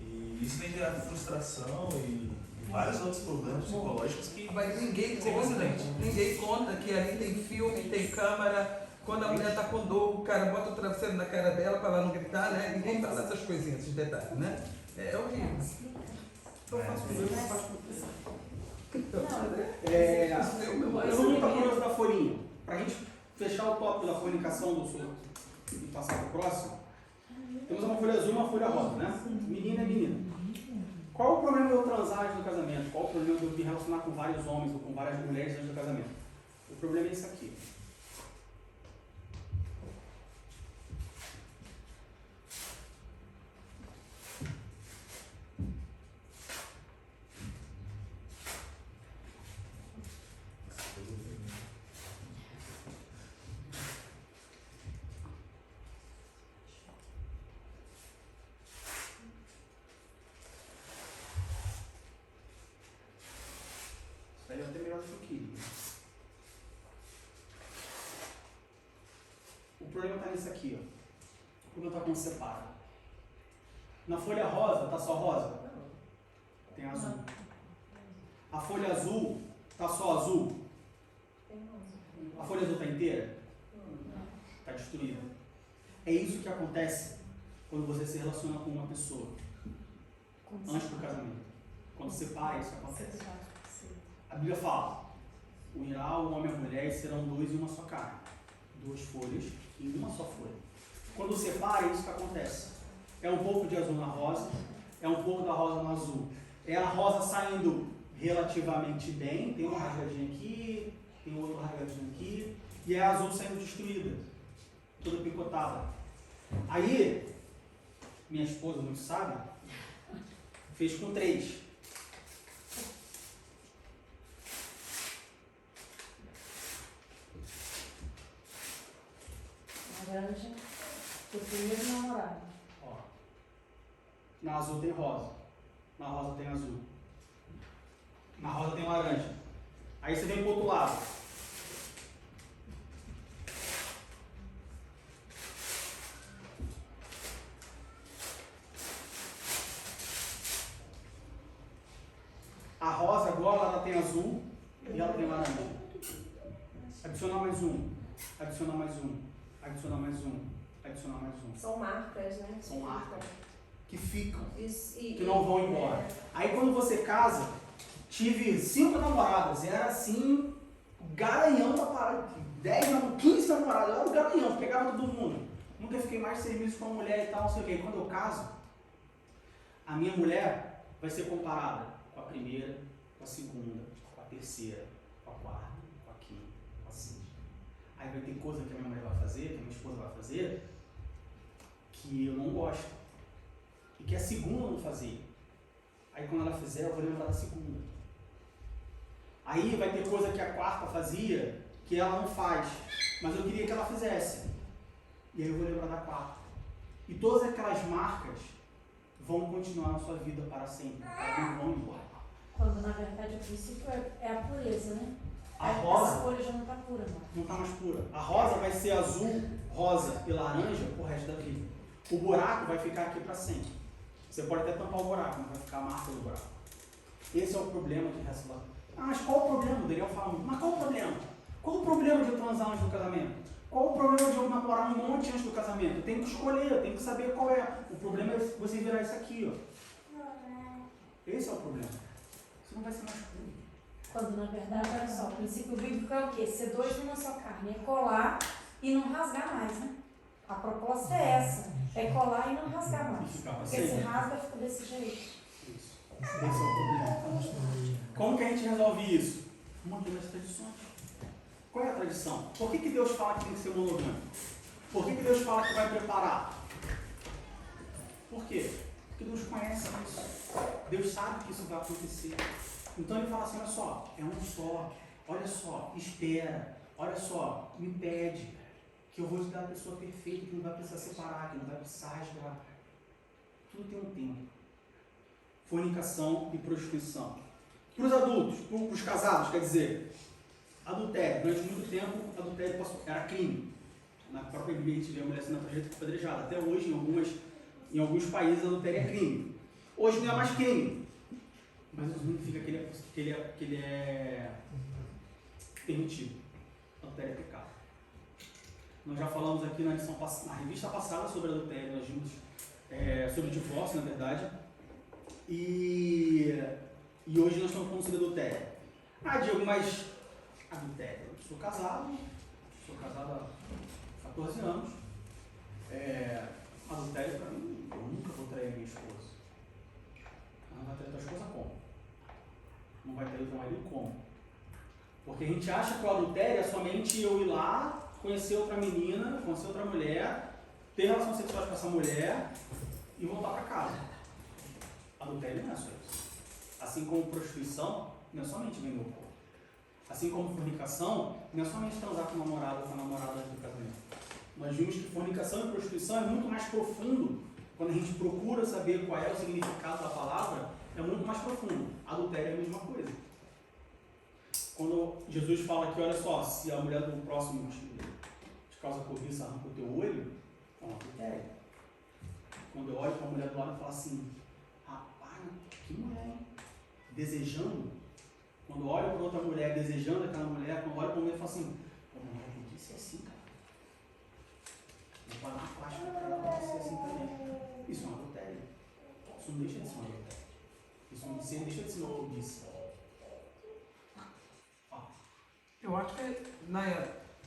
E isso tem gerado frustração e vários outros problemas psicológicos que... Mas ninguém conta que ali tem filme, tem câmera. Quando a mulher está com dor, o cara bota o travesseiro na cara dela para ela não gritar, né? Ninguém fala essas coisinhas, esses detalhes, né? É horrível. Eu faço isso, eu faço Eu vou para a coisa da folhinha. Para a gente fechar o tópico da fornicação do sul e passar para o próximo, temos uma folha azul e uma folha rosa, né? Menina é menina. Qual o problema de eu transar antes do casamento? Qual o problema de eu me relacionar com vários homens ou com várias mulheres antes do casamento? O problema é isso aqui. Aí eu até melhor do que eu queria. O problema está nisso aqui, ó. O problema está quando separa. Na folha rosa, está só rosa? Tem azul. A folha azul, está só azul? A folha azul está inteira? Está destruída. É isso que acontece quando você se relaciona com uma pessoa antes do casamento. Quando separa, isso acontece. A Bíblia fala, unirá o homem e a mulher e serão dois em uma só carne. Duas folhas em uma só folha. Quando separa, é isso que acontece. É um pouco de azul na rosa, é um pouco da rosa no azul. É a rosa saindo relativamente bem, tem uma rasgadinha aqui, tem outra rasgadinha aqui, e é a azul saindo destruída, toda picotada. Aí, minha esposa, muito sábia, fez com 3. Laranja, o primeiro namorado. Ó. Na azul tem rosa. Na rosa tem azul. Na rosa tem laranja. Aí você vem pro outro lado. A rosa agora ela tem azul e ela tem laranja. adiciona mais um, adiciona mais um, adiciona mais um. São marcas, né? São marcas que ficam, Isso, que não vão embora. É. Aí quando você casa, tive 5 namoradas, era assim, o garanhão da parada, 15 namoradas, eu era o garanhão, pegava todo mundo. Nunca fiquei mais de 6 meses com uma mulher e tal, não sei o quê. Quando eu caso, a minha mulher vai ser comparada com a primeira, com a segunda, com a terceira, com a quarta, com a quinta, com a sexta. Aí vai ter coisa que a minha mulher vai fazer, que a minha esposa vai fazer, que eu não gosto. E que a segunda não fazia. Aí quando ela fizer, eu vou lembrar da segunda. Aí vai ter coisa que a quarta fazia, que ela não faz, mas eu queria que ela fizesse. E aí eu vou lembrar da quarta. E todas aquelas marcas vão continuar na sua vida para sempre. Elas não vão embora. Quando na verdade o princípio é a pureza, né? A Essa rosa folha já não está pura, mano. não está mais pura. A rosa vai ser azul, rosa e laranja pro resto da vida. O buraco vai ficar aqui para sempre. Você pode até tampar o buraco, mas vai ficar a marca do buraco. Esse é o problema de relacionamento. Ah, mas qual o problema? O Daniel fala muito. Mas qual o problema? Qual o problema de eu transar antes do casamento? Qual o problema de eu namorar um monte antes do casamento? Eu tenho que escolher, eu tenho que saber qual é. O problema é você virar isso aqui, ó. Esse é o problema. Você não vai ser mais puro. Quando na verdade, olha só, o princípio bíblico é o quê? Ser dois numa só carne, é colar e não rasgar mais, né? A proposta é essa, é colar e não rasgar mais. Porque se rasga, fica desse jeito. Isso. Esse é o problema. Como que a gente resolve isso? Mantendo as tradições. Qual é a tradição? Por que Deus fala que tem que ser monogâmico? Por que Deus fala que vai preparar? Por quê? Porque Deus conhece isso. Deus sabe que isso vai acontecer. Então ele fala assim, olha só, é um só. Olha só, espera. Olha só, me pede. Que eu vou te dar a pessoa perfeita, que não vai precisar separar, que não vai precisar rasgar. Tudo tem um tempo. Fornicação e prostituição. Para os adultos, para os casados, quer dizer, adultério. Durante muito tempo, adultério era crime. Na própria Bíblia a gente vê a mulher sendo apedrejada. Até hoje, em alguns países, adultério é crime. Hoje não é mais crime. Mas isso não significa que ele é permitido. Adultério é pecado. Nós já falamos aqui na revista passada sobre adultério, nós vimos sobre divórcio, na verdade. E hoje nós estamos falando sobre adultério. Ah, Diego, mas adultério. Eu sou casado há 14 anos. Adultério para mim, eu nunca vou trair minha esposa. Ela não vai trair tua esposa como? Não vai trair o teu marido como? Porque a gente acha que o adultério é somente eu ir lá, conhecer outra menina, conhecer outra mulher, ter relações sexuais com essa mulher e voltar para casa. Adultério não é só isso. Assim como prostituição, não é somente vender o corpo. Assim como fornicação, não é somente transar com o namorado ou com a namorada antes do casamento. Nós vimos que fornicação e prostituição é muito mais profundo. Quando a gente procura saber qual é o significado da palavra, é muito mais profundo. Adultério é a mesma coisa. Quando Jesus fala que, olha só, se a mulher do próximo te causa cobiça, arranca o teu olho, é um adultério. Quando eu olho para a mulher do lado e falo assim, rapaz, que mulher, hein? Desejando. Quando eu olho para outra mulher desejando aquela mulher, quando eu olho para a mulher e falo assim, pô, mulher tem que ser assim, cara. Vou parar na faixa para ela ser assim também. Isso é um adultério. Isso não deixa de ser um adultério. Isso não deixa de ser uma cobiça. Eu acho que,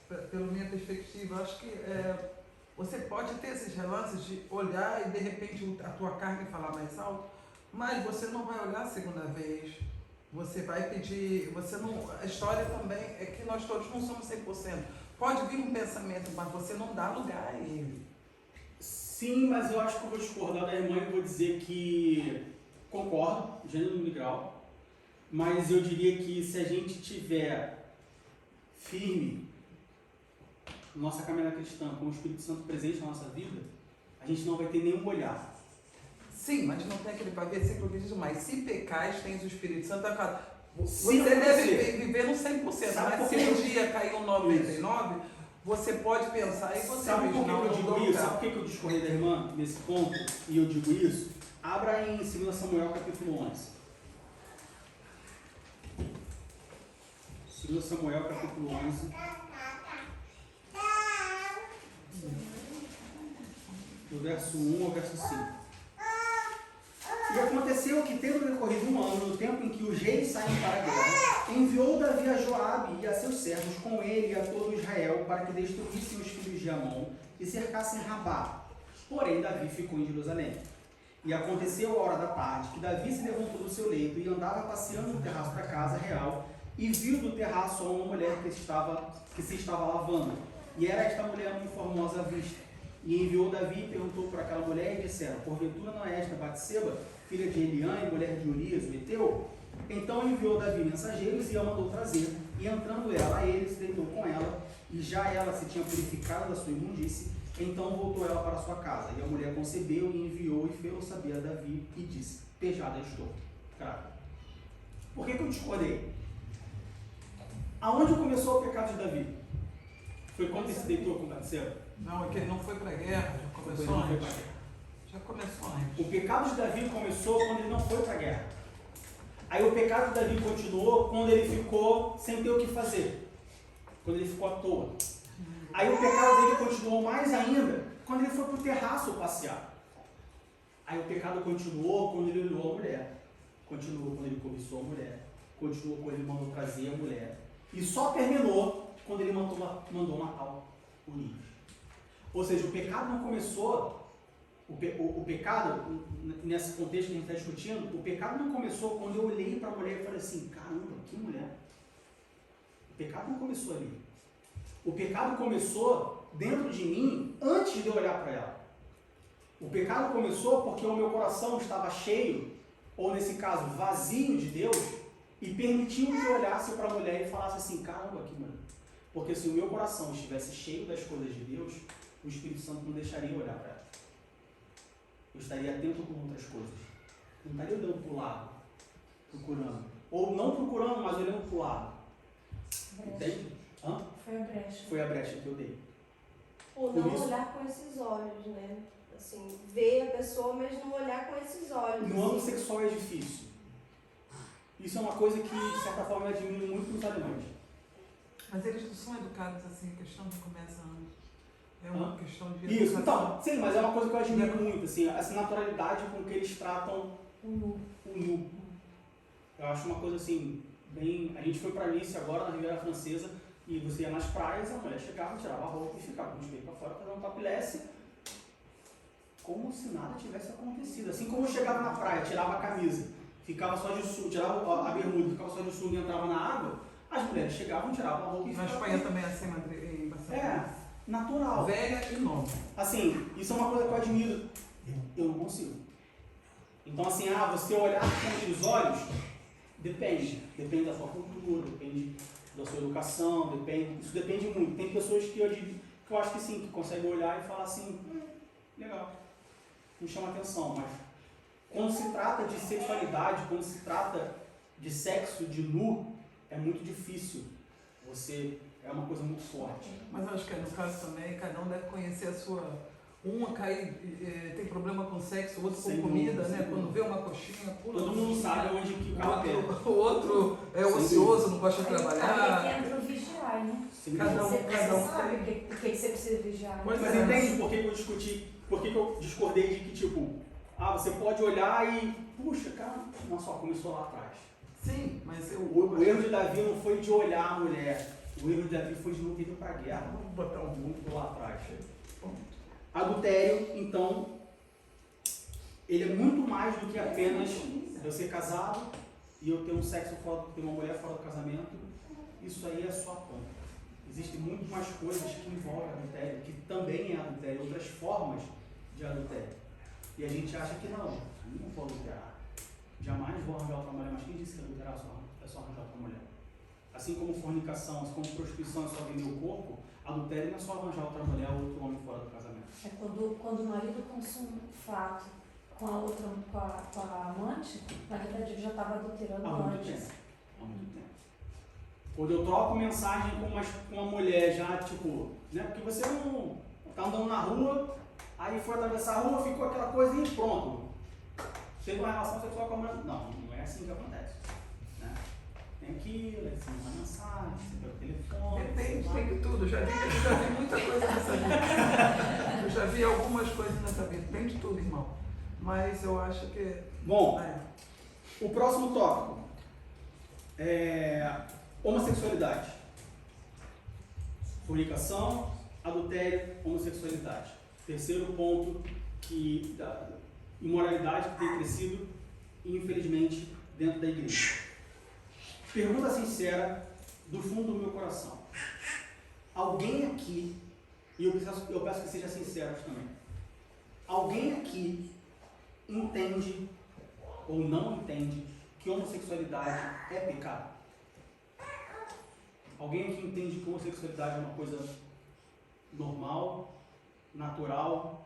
pela minha perspectiva, eu acho que você pode ter esses relances de olhar e de repente a tua carne falar mais alto, mas você não vai olhar a segunda vez. Você vai pedir, a história também é que nós todos não somos 100%. Pode vir um pensamento, mas você não dá lugar a ele. Sim, mas eu acho que eu vou discordar da irmã e vou dizer que concordo, gênero no grau, mas eu diria que se a gente tiver firme nossa caminhada cristã com o Espírito Santo presente na nossa vida, a gente não vai ter nenhum olhar. Sim, mas não tem aquele versículo que diz, mas se pecais, tens o Espírito Santo. Você deve viver no 100%, mas se um que dia cair um 99%, você pode pensar e você sabe por que não eu digo lugar. isso? Sabe por que eu discorri da irmã nesse ponto e eu digo isso? Abra em 2 Samuel capítulo 11. 2 Samuel capítulo 11. do verso 1 ao verso 5. E aconteceu que, tendo decorrido 1 ano, no tempo em que os reis saem para a guerra, enviou Davi a Joabe e a seus servos com ele e a todo Israel para que destruíssem os filhos de Amon e cercassem Rabá. Porém, Davi ficou em Jerusalém. E aconteceu a hora da tarde que Davi se levantou do seu leito e andava passeando no terraço da casa real e viu do terraço uma mulher que se estava lavando. E era esta mulher muito formosa à vista. E enviou Davi e perguntou para aquela mulher e disseram: porventura não é esta Batseba, filha de Eliã e mulher de Urias, o Eteu? Então enviou Davi mensageiros e a mandou trazer. E entrando ela a ele, se deitou com ela, e já ela se tinha purificado da sua imundície. Então voltou ela para sua casa. E a mulher concebeu e enviou e fez saber a Davi e disse: pejada estou. Cara, por que eu discordei? Aonde começou o pecado de Davi? Foi quando ele se deitou com Batseba? Não, é que ele não foi para a guerra, já começou antes. Já começou antes. O pecado de Davi começou quando ele não foi para a guerra. Aí o pecado de Davi continuou quando ele ficou sem ter o que fazer. Quando ele ficou à toa. Aí o pecado dele continuou mais ainda quando ele foi para o terraço passear. Aí o pecado continuou quando ele olhou a mulher. Continuou quando ele cobiçou a mulher. Continuou quando ele mandou trazer a mulher. E só terminou quando ele mandou matar o Urias. Ou seja, o pecado não começou, o pecado, nesse contexto que a gente está discutindo, o pecado não começou quando eu olhei para a mulher e falei assim: caramba, que mulher. O pecado não começou ali. O pecado começou dentro de mim antes de eu olhar para ela. O pecado começou porque o meu coração estava cheio, ou nesse caso, vazio de Deus, e permitiu que eu olhasse para a mulher e falasse assim: caramba, que mulher. Porque se o meu coração estivesse cheio das coisas de Deus, o Espírito Santo não deixaria eu olhar para ela. Eu estaria atento com outras coisas. Não estaria olhando para o lado, procurando. Ou não procurando, mas olhando para o lado. Entende? Hã? Foi a brecha. Foi a brecha que eu dei. Ou não olhar com esses olhos, né? Assim, ver a pessoa, mas não olhar com esses olhos. No âmbito assim. sexual é difícil. Isso é uma coisa que, de certa forma, eu admiro muito nos alemães. Mas eles não são educados assim, a questão não começa antes. É uma questão de Isso, educação. então, sim, mas é uma coisa que eu admiro muito, assim, essa naturalidade com que eles tratam o nu. Eu acho uma coisa assim, bem... A gente foi para Nice agora, na Riviera Francesa, e você ia nas praias, a mulher chegava, tirava a roupa e ficava com os peitos para fora, fazendo um topless, como se nada tivesse acontecido. Assim como eu chegava na praia, tirava a camisa, ficava só de sunga, tirava a bermuda, ficava só de sunga e entrava na água, as mulheres chegavam, tiravam a roupa e Na ficavam... Espanha também é assim, em Barcelona. Natural. Velha e nova. Assim, isso é uma coisa que eu admiro. Eu não consigo. Então, assim, você olhar com os olhos, depende. Depende da sua cultura, depende da sua educação, isso depende muito. Tem pessoas que eu acho que sim, que conseguem olhar e falar assim: legal, me chama atenção. Mas quando se trata de sexualidade, quando se trata de sexo, de nu, é muito difícil. É uma coisa muito forte. Mas eu acho que no caso também, cada um deve conhecer a sua... tem problema com sexo, o outro com comida, né? Quando vê uma coxinha, pula. Todo mundo sabe onde que o cara quer. O outro é ocioso, não gosta de Aí trabalhar. que entra o vigiar, né? Cada um Você sabe o que você precisa vigiar. Pois Mas entende por que eu discuti, por que eu discordei de que, tipo, você pode olhar e, puxa, cara, não só começou lá atrás. Sim, mas O erro de Davi não foi de olhar a mulher, o erro de Davi foi de não ter ido para a guerra. Vamos botar o mundo lá atrás. Adultério, então, ele é muito mais do que apenas eu ser casado e eu ter um sexo fora, ter uma mulher fora do casamento. Isso aí é só a ponta. Existem muito mais coisas que envolvem adultério, que também é adultério, outras formas de adultério. E a gente acha que não, eu não vou adulterar. Jamais vou arranjar outra mulher, mas quem disse que adulterar é só arranjar outra mulher? Assim como fornicação, assim como prostituição é só vender o corpo, adultério não é só arranjar outra mulher ou outro homem fora do casamento. É quando o marido consome um fato com a outra, com a amante, na verdade ele já estava adulterando Há muito antes. tempo. Há muito tempo. Quando eu troco mensagem com uma mulher já, tipo, né? Porque você não tá andando na rua, aí foi atravessar a rua, ficou aquela coisa e pronto. Teve uma relação sexual com a mulher. Não, não é assim que acontece. Né? Tem aquilo, você manda mensagem, você pega o telefone. Depende, tem de tudo. Já vi muita coisa nessa vida. Eu já vi vi algumas coisas nessa vida, tem de tudo, irmão. Mas eu acho que... Bom, o próximo tópico é homossexualidade. Fornicação, adultério, homossexualidade. Terceiro ponto, que da imoralidade que tem crescido, infelizmente, dentro da igreja. Pergunta sincera, do fundo do meu coração. Alguém aqui, e eu peço que seja sincero também, alguém aqui entende ou não entende que homossexualidade é pecado? Alguém aqui entende que homossexualidade é uma coisa normal, natural?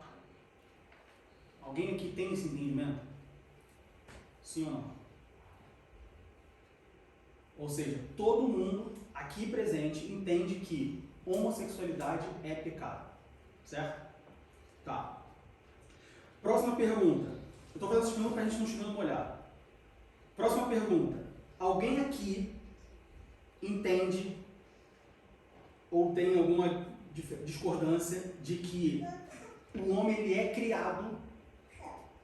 Alguém aqui tem esse entendimento? Sim ou não? Ou seja, todo mundo aqui presente entende que homossexualidade é pecado. Certo? Tá. Próxima pergunta. Eu estou fazendo essa pergunta para a gente não chover no molhado. Próxima pergunta. Alguém aqui entende ou tem alguma discordância de que o homem ele é criado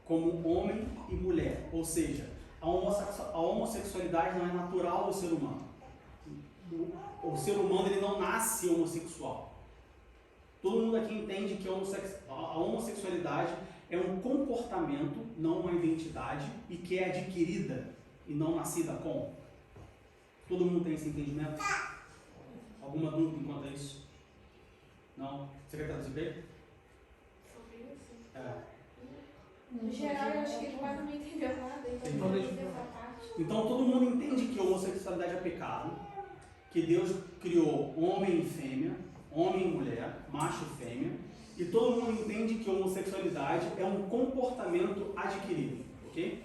como homem e mulher? Ou seja, a homossexualidade não é natural do ser humano. O ser humano ele não nasce homossexual. Todo mundo aqui entende que a homossexualidade é um comportamento, não uma identidade, e que é adquirida e não nascida com. Todo mundo tem esse entendimento? Alguma dúvida enquanto a isso? Não? Secretário do CP? É. No geral, eu acho que ele quase não entendeu nada, então não entendeu essa parte. Então todo mundo entende que a homossexualidade é pecado, que Deus criou homem e fêmea, homem e mulher, macho e fêmea, e todo mundo entende que a homossexualidade é um comportamento adquirido, ok?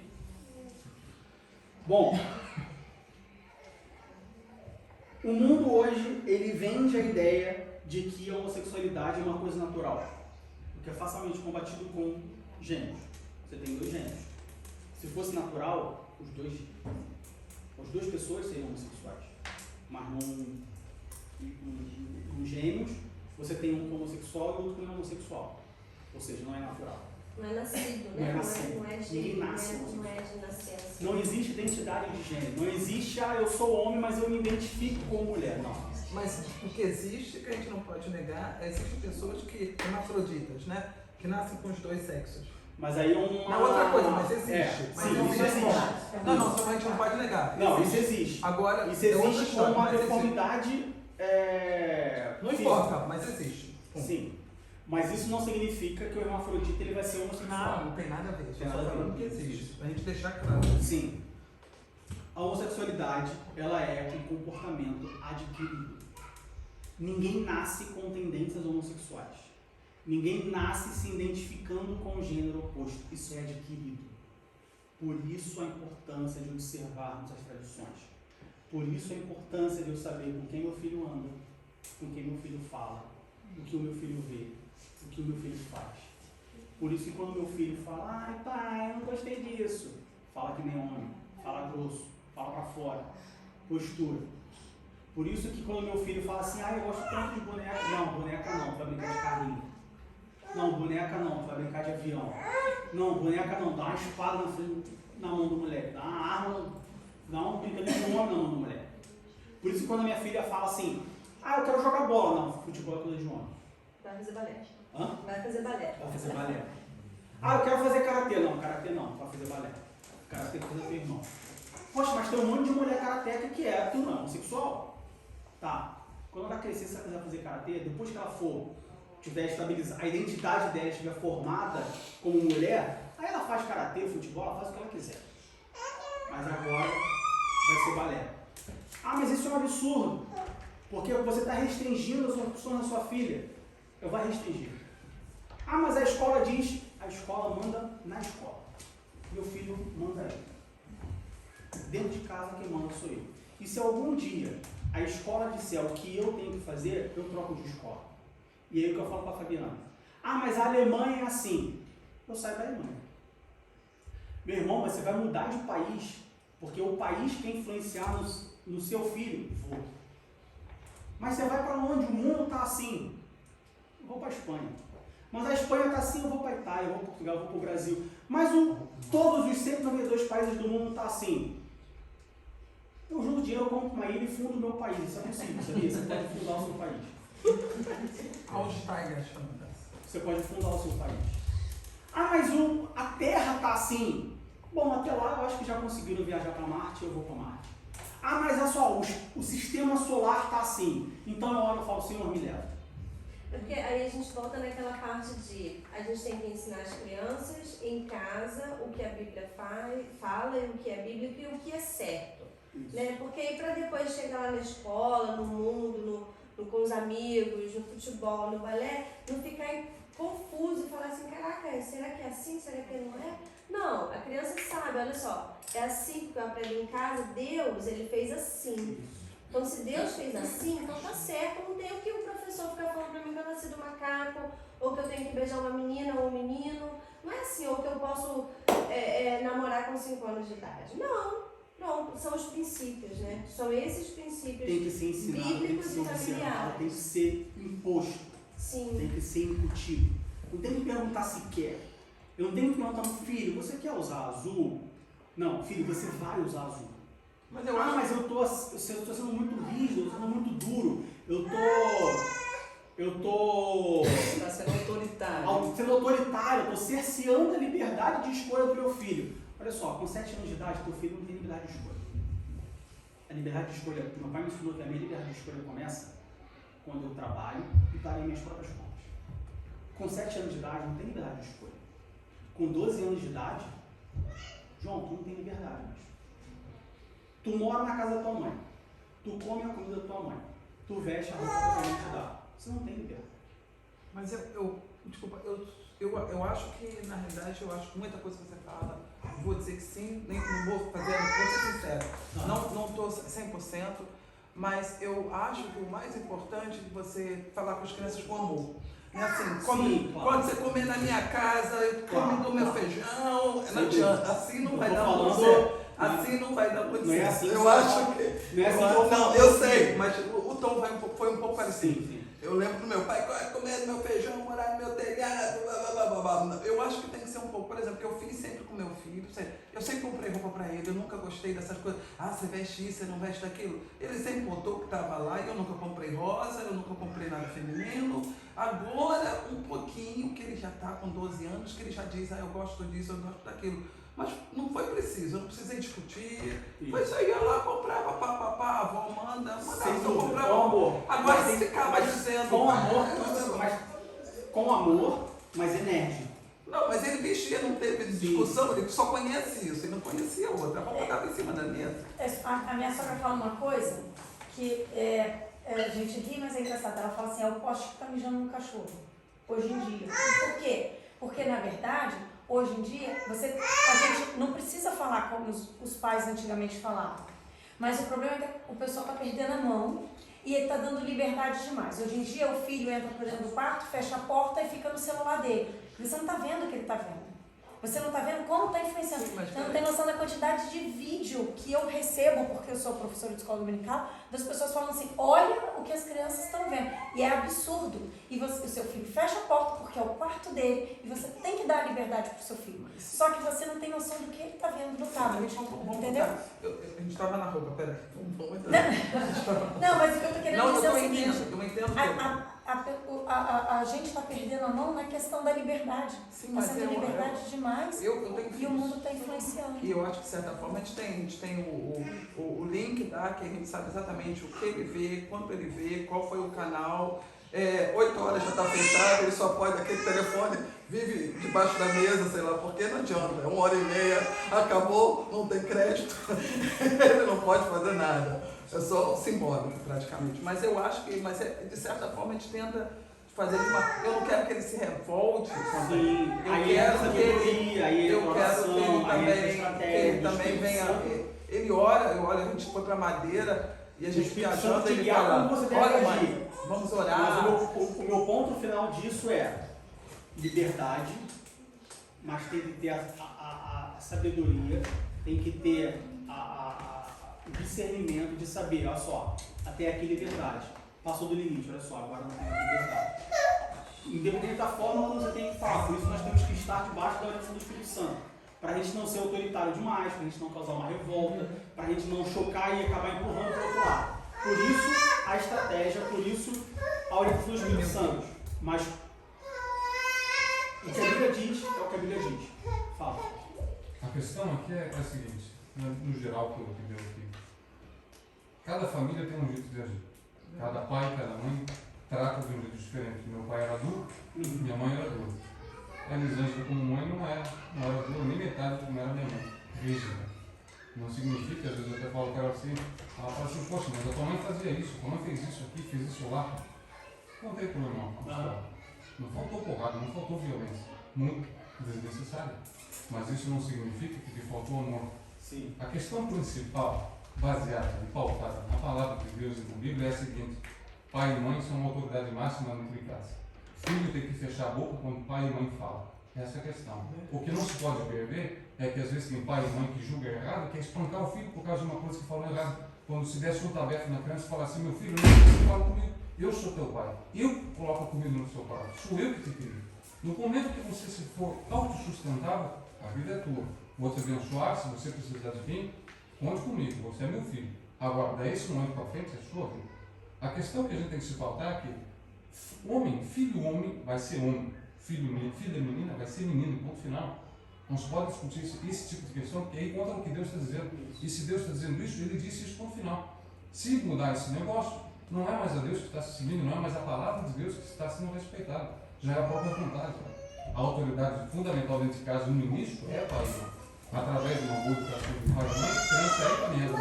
Bom, o mundo hoje, ele vende a ideia de que a homossexualidade é uma coisa natural, o que é facilmente combatido com gêmeos. Você tem 2 gêmeos. Se fosse natural, as duas pessoas seriam homossexuais. Mas num gêmeos, você tem um homossexual e outro que não é homossexual. Ou seja, não é natural. Não é nascido, Não é né? nascido. Não é de, Ninguém nasce não é de nascença. Não existe identidade de gênero. Não existe, eu sou homem, mas eu me identifico como mulher. Não. Mas o que existe, que a gente não pode negar, existem pessoas que hermafroditas, né? Que nascem com os 2 sexos. Mas aí é uma... Não, outra coisa, mas existe. Mas sim, não isso é existe. Não, a gente não pode negar. Não, isso existe. Agora, isso existe como uma mas deformidade... Não importa, mas existe. Sim. Mas isso não significa que o hermafrodita ele vai ser homossexual. Não tem nada a ver. Tem Só nada a ver. falando que existe. Pra gente deixar claro. Sim. A homossexualidade, ela é um comportamento adquirido. Ninguém nasce com tendências homossexuais. Ninguém nasce se identificando com o gênero oposto. Isso é adquirido. Por isso a importância de observarmos as tradições. Por isso a importância de eu saber com quem meu filho anda, com quem meu filho fala, o que o meu filho vê, o que o meu filho faz. Por isso que quando meu filho fala, ai pai, eu não gostei disso, fala que nem homem, fala grosso, fala pra fora, postura. Por isso que quando meu filho fala assim, eu gosto tanto de boneca, não, boneca não, tu vai brincar de carrinho. Não, boneca não, tu vai brincar de avião. Não, boneca não, dá uma espada na mão do moleque, dá uma arma, dá um brincadeira de homem na mão do moleque. Por isso que quando a minha filha fala assim, eu quero jogar bola, não, futebol é coisa de homem. Vai fazer balé. Hã? Vai fazer balé. Vai fazer balé. Eu quero fazer karatê, não, karatê não, vai fazer balé. Karatê tem que fazer com o irmão. Poxa, mas tem um monte de mulher karateca que é, tu não é homossexual? Tá. Quando ela crescer, se ela quiser fazer karatê, depois que ela tiver estabilizada, a identidade dela estiver formada como mulher, aí ela faz karatê, futebol, ela faz o que ela quiser. Mas agora vai ser balé. Mas isso é um absurdo, porque você está restringindo as opções da sua filha. Eu vou restringir. Mas a escola diz, a escola manda na escola. Meu filho manda aí. Dentro de casa quem manda sou eu. E se algum dia a escola disser o que eu tenho que fazer, eu troco de escola. E aí o que eu falo para a Fabiana? Mas a Alemanha é assim. Eu saio da Alemanha. Meu irmão, você vai mudar de país, porque o país quer influenciar no seu filho. Vou. Mas você vai para onde? O mundo está assim. Eu vou para a Espanha. Mas a Espanha está assim, eu vou para a Itália, eu vou para Portugal, eu vou para o Brasil. Mas todos os 192 países do mundo estão assim. Eu junto dinheiro, eu compro uma ilha e fundo o meu país. Isso é possível, sabia? Você pode fundar o seu país. Aussteiger chama dessa. Você pode fundar o seu país. Ah, mas a Terra está assim. Bom, até lá eu acho que já conseguiram viajar para Marte, eu vou para Marte. Ah, mas é só, o sistema solar está assim. Então na hora eu falo, Senhor, me leva. Porque aí a gente volta naquela parte de a gente tem que ensinar as crianças em casa o que a Bíblia fala e o que é bíblico e o que é certo. Né? Porque aí para depois chegar lá na escola, no mundo, com os amigos, no futebol, no balé, não ficar confuso e falar assim, caraca, será que é assim? Será que não é? Não, a criança sabe, olha só, é assim que eu aprendo em casa, Deus, ele fez assim. Então, se Deus fez assim, então tá certo. Não tem o que o professor ficar falando pra mim que eu nasci do macaco, ou que eu tenho que beijar uma menina ou um menino. Não é assim, ou que eu posso namorar com 5 anos de idade. Não. Pronto, são os princípios, né? São esses princípios tem que ser ensinado, bíblicos tem que ser e familiares. tem que ser imposto. Sim. Tem que ser incutido. Não tem que perguntar se quer. Eu não tenho que perguntar pro filho, você quer usar azul? Não, filho, você vai usar azul. Mas eu acho... mas eu tô sendo muito rígido, eu tô sendo muito duro. Você está sendo autoritário. Sendo autoritário, eu tô cerceando a liberdade de escolha do meu filho. Olha só, com 7 anos de idade, teu filho não tem liberdade de escolha. A liberdade de escolha, meu pai me ensinou que a minha liberdade de escolha começa quando eu trabalho e pago minhas próprias contas. Com 7 anos de idade, não tem liberdade de escolha. Com 12 anos de idade, João, tu não tem liberdade mais. Tu mora na casa da tua mãe. Tu come a comida da tua mãe. Tu veste a roupa que a tua mãe te dá. Você não tem liberdade. Mas eu acho que, na realidade, eu acho que muita coisa que você fala, vou dizer que sim, nem não vou fazer, vou ser sincero, não estou 100%, mas eu acho que o mais importante é você falar com as crianças com amor. É assim, Sim, claro. Quando você comer na minha casa, eu como do meu feijão, não adianta, assim não vai dar muito certo. Assim não vai dar muito certo. Não é assim eu acho que. Não é assim não, eu sei, mas o tom foi um pouco parecido. Sim. Eu lembro do meu pai comendo meu feijão, morar no meu telhado, blá, blá, blá, blá. Eu acho que tem que ser um pouco, por exemplo, que eu fiz sempre com meu filho, eu sempre comprei roupa pra ele, eu nunca gostei dessas coisas, você veste isso, você não veste aquilo. Ele sempre botou que estava lá e eu nunca comprei rosa, eu nunca comprei nada feminino. Agora, um pouquinho, que ele já está com 12 anos, que ele já diz, eu gosto disso, eu gosto daquilo. Mas não foi preciso, eu não precisei discutir. Foi isso aí, ia lá, comprava, a avó manda, eu comprava. Com amor. Agora você acaba dizendo. Com amor, com amor, mas enérgico. Não, mas ele vestia, não teve discussão, ele só conhece isso, ele não conhecia outra. A roupa estava em cima da mesa. A minha sogra fala uma coisa que a gente ri, mas é engraçado. Ela fala assim, é o poste que está mijando no cachorro, hoje em dia. Por quê? Porque, na verdade, hoje em dia, a gente não precisa falar como os pais antigamente falavam. Mas o problema é que o pessoal está perdendo a mão e ele está dando liberdade demais. Hoje em dia, o filho entra por dentro do quarto, fecha a porta e fica no celular dele. Você não está vendo o que ele está vendo. Você não está vendo como está influenciando. Você não tem noção da quantidade de vídeo que eu recebo, porque eu sou professora de escola dominical, das pessoas falando assim, olha o que as crianças estão vendo. E é absurdo. E o seu filho fecha a porta porque é o quarto dele e você tem que dar a liberdade para o seu filho. Só que você não tem noção do que ele está vendo no tablet. Entendeu? A gente estava na roupa, peraí. Não, mas o que eu estou querendo dizer é o seguinte. Eu entendo. A gente está perdendo a mão na questão da liberdade. Está sendo liberdade demais e o mundo está influenciando. E eu acho que, de certa forma, a gente tem o link, tá? Que a gente sabe exatamente o que ele vê, quanto ele vê, qual foi o canal. 8 horas já está fechado, ele só pode, aquele telefone vive debaixo da mesa, sei lá, porque não adianta. 1h30, acabou, não tem crédito, ele não pode fazer nada. É só simbólico, praticamente. Mas eu acho que, de certa forma, a gente tenta fazer eu não quero que ele se revolte. Sim, eu quero que ele também venha. Ele ora, a gente foi para Madeira e a gente viajando, ele fala, olha, mãe, vamos orar. Mas o meu ponto final disso é liberdade, mas tem que ter a sabedoria, tem que ter o discernimento de saber, olha só, até aqui liberdade. Passou do limite, olha só, agora não tem liberdade. independente da forma como você tem que falar. Por isso nós temos que estar debaixo da orientação do Espírito Santo. Para a gente não ser autoritário demais, para a gente não causar uma revolta, para a gente não chocar e acabar empurrando para o outro lado. Por isso a estratégia, por isso a orientação do Espírito Santo. Mas o que a Bíblia diz é o que a Bíblia diz. Fala. A questão aqui é a seguinte, no geral que eu vejo aqui. Cada família tem um jeito de agir. Cada pai, cada mãe trata de um jeito diferente. Meu pai era duro, minha mãe era dura. A Elisângela como mãe não era dura nem metade como era minha mãe. Rígida. Não significa, às vezes eu até falo para ela assim, ela fala assim, poxa, mas a tua mãe fazia isso, a tua mãe fez isso aqui, fez isso lá. Não tem problema não. Não faltou porrada, não faltou violência. Muito desnecessário. Mas isso não significa que faltou amor. Sim. A questão principal, baseada e pautada na palavra de Deus e na Bíblia é a seguinte: pai e mãe são uma autoridade máxima dentro de casa. Filho tem que fechar a boca quando pai e mãe falam. Essa é a questão. O que não se pode perder é que às vezes tem pai e mãe que julga errado, quer espancar o filho por causa de uma coisa que falou errado. Quando se der assunto aberto na criança e fala assim, meu filho, não você fala comigo, eu sou teu pai, eu coloco a comida no seu prato, sou eu que te crio. No momento que você se for autossustentável, a vida é tua. Vou te abençoar, se você precisar de mim, conte comigo, você é meu filho. Agora, daí esse momento para frente é sua vida. A questão que a gente tem que se pautar é que filho homem vai ser homem, filha menina vai ser menino, ponto final. Não se pode discutir esse tipo de questão, porque aí contra o que Deus está dizendo. E se Deus está dizendo isso, ele disse isso, ponto final. Se mudar esse negócio, não é mais a Deus que está se seguindo, não é mais a palavra de Deus que está sendo respeitada. Já é a própria vontade. A autoridade fundamental dentro de casa do ministro é a pai. Através de uma boa educação de pai e mãe, a criança é caminhada.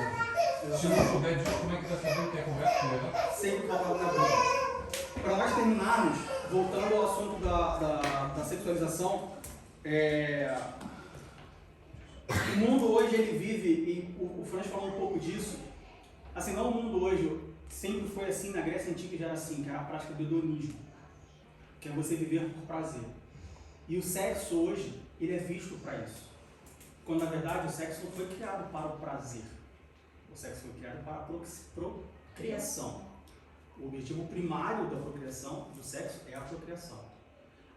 Se não souber disso, como é que vai saber o que é correto e o que é errado? Sempre com a palavra na boca. Para nós terminarmos, voltando ao assunto da sexualização, o mundo hoje ele vive, e o Franz falou um pouco disso, assim, não o mundo hoje, sempre foi assim, na Grécia Antiga já era assim, que era a prática do hedonismo, que é você viver por prazer. E o sexo hoje, ele é visto para isso. Quando na verdade o sexo não foi criado para o prazer. O sexo foi criado para a procriação. O objetivo primário da procriação, do sexo, é a procriação.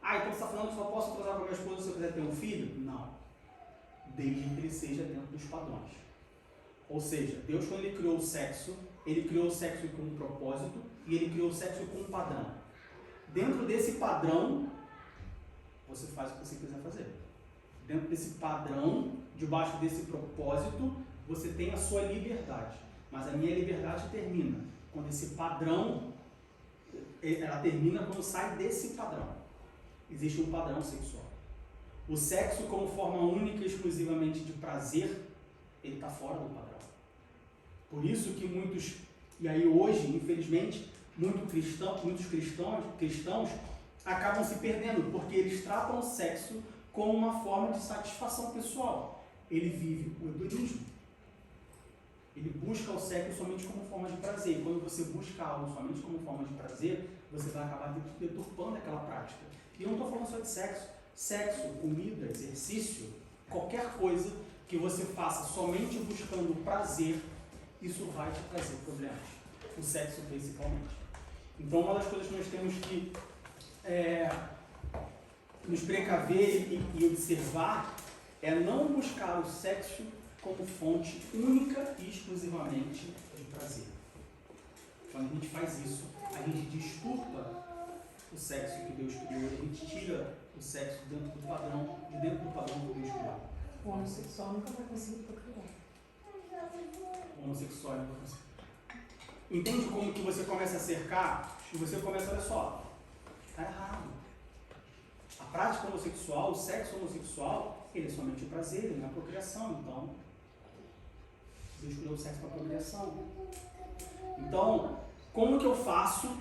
Ah, então você está falando que só posso transar com a minha esposa se eu quiser ter um filho? Não. Desde que ele seja dentro dos padrões. Ou seja, Deus, quando ele criou o sexo com um propósito e ele criou o sexo com um padrão. Dentro desse padrão, você faz o que você quiser fazer. Dentro desse padrão, debaixo desse propósito, você tem a sua liberdade. Mas a minha liberdade termina quando esse padrão, ela termina quando sai desse padrão. Existe um padrão sexual. O sexo como forma única e exclusivamente de prazer, ele está fora do padrão. Por isso que muitos, e aí hoje, infelizmente, muitos cristãos acabam se perdendo, porque eles tratam o sexo como uma forma de satisfação pessoal. Ele vive o hedonismo. Ele busca o sexo somente como forma de prazer. E quando você busca algo somente como forma de prazer, você vai acabar deturpando aquela prática. E eu não estou falando só de sexo. Sexo, comida, exercício, qualquer coisa que você faça somente buscando prazer, isso vai te trazer problemas. O sexo principalmente. Então uma das coisas que nós temos que nos precaver e observar é não buscar o sexo como fonte única e exclusivamente de prazer. Quando a gente faz isso, a gente disturpa o sexo que Deus criou, a gente tira o sexo de dentro do padrão que Deus criou. O homossexual nunca vai conseguir procriar. O homossexual nunca vai conseguir. Entende como que você começa a cercar? E você começa, olha só, está errado. A prática homossexual, o sexo homossexual, ele é somente o prazer, ele não é a procriação. Então, Deus criou o sexo para a procriação. Então, como que eu faço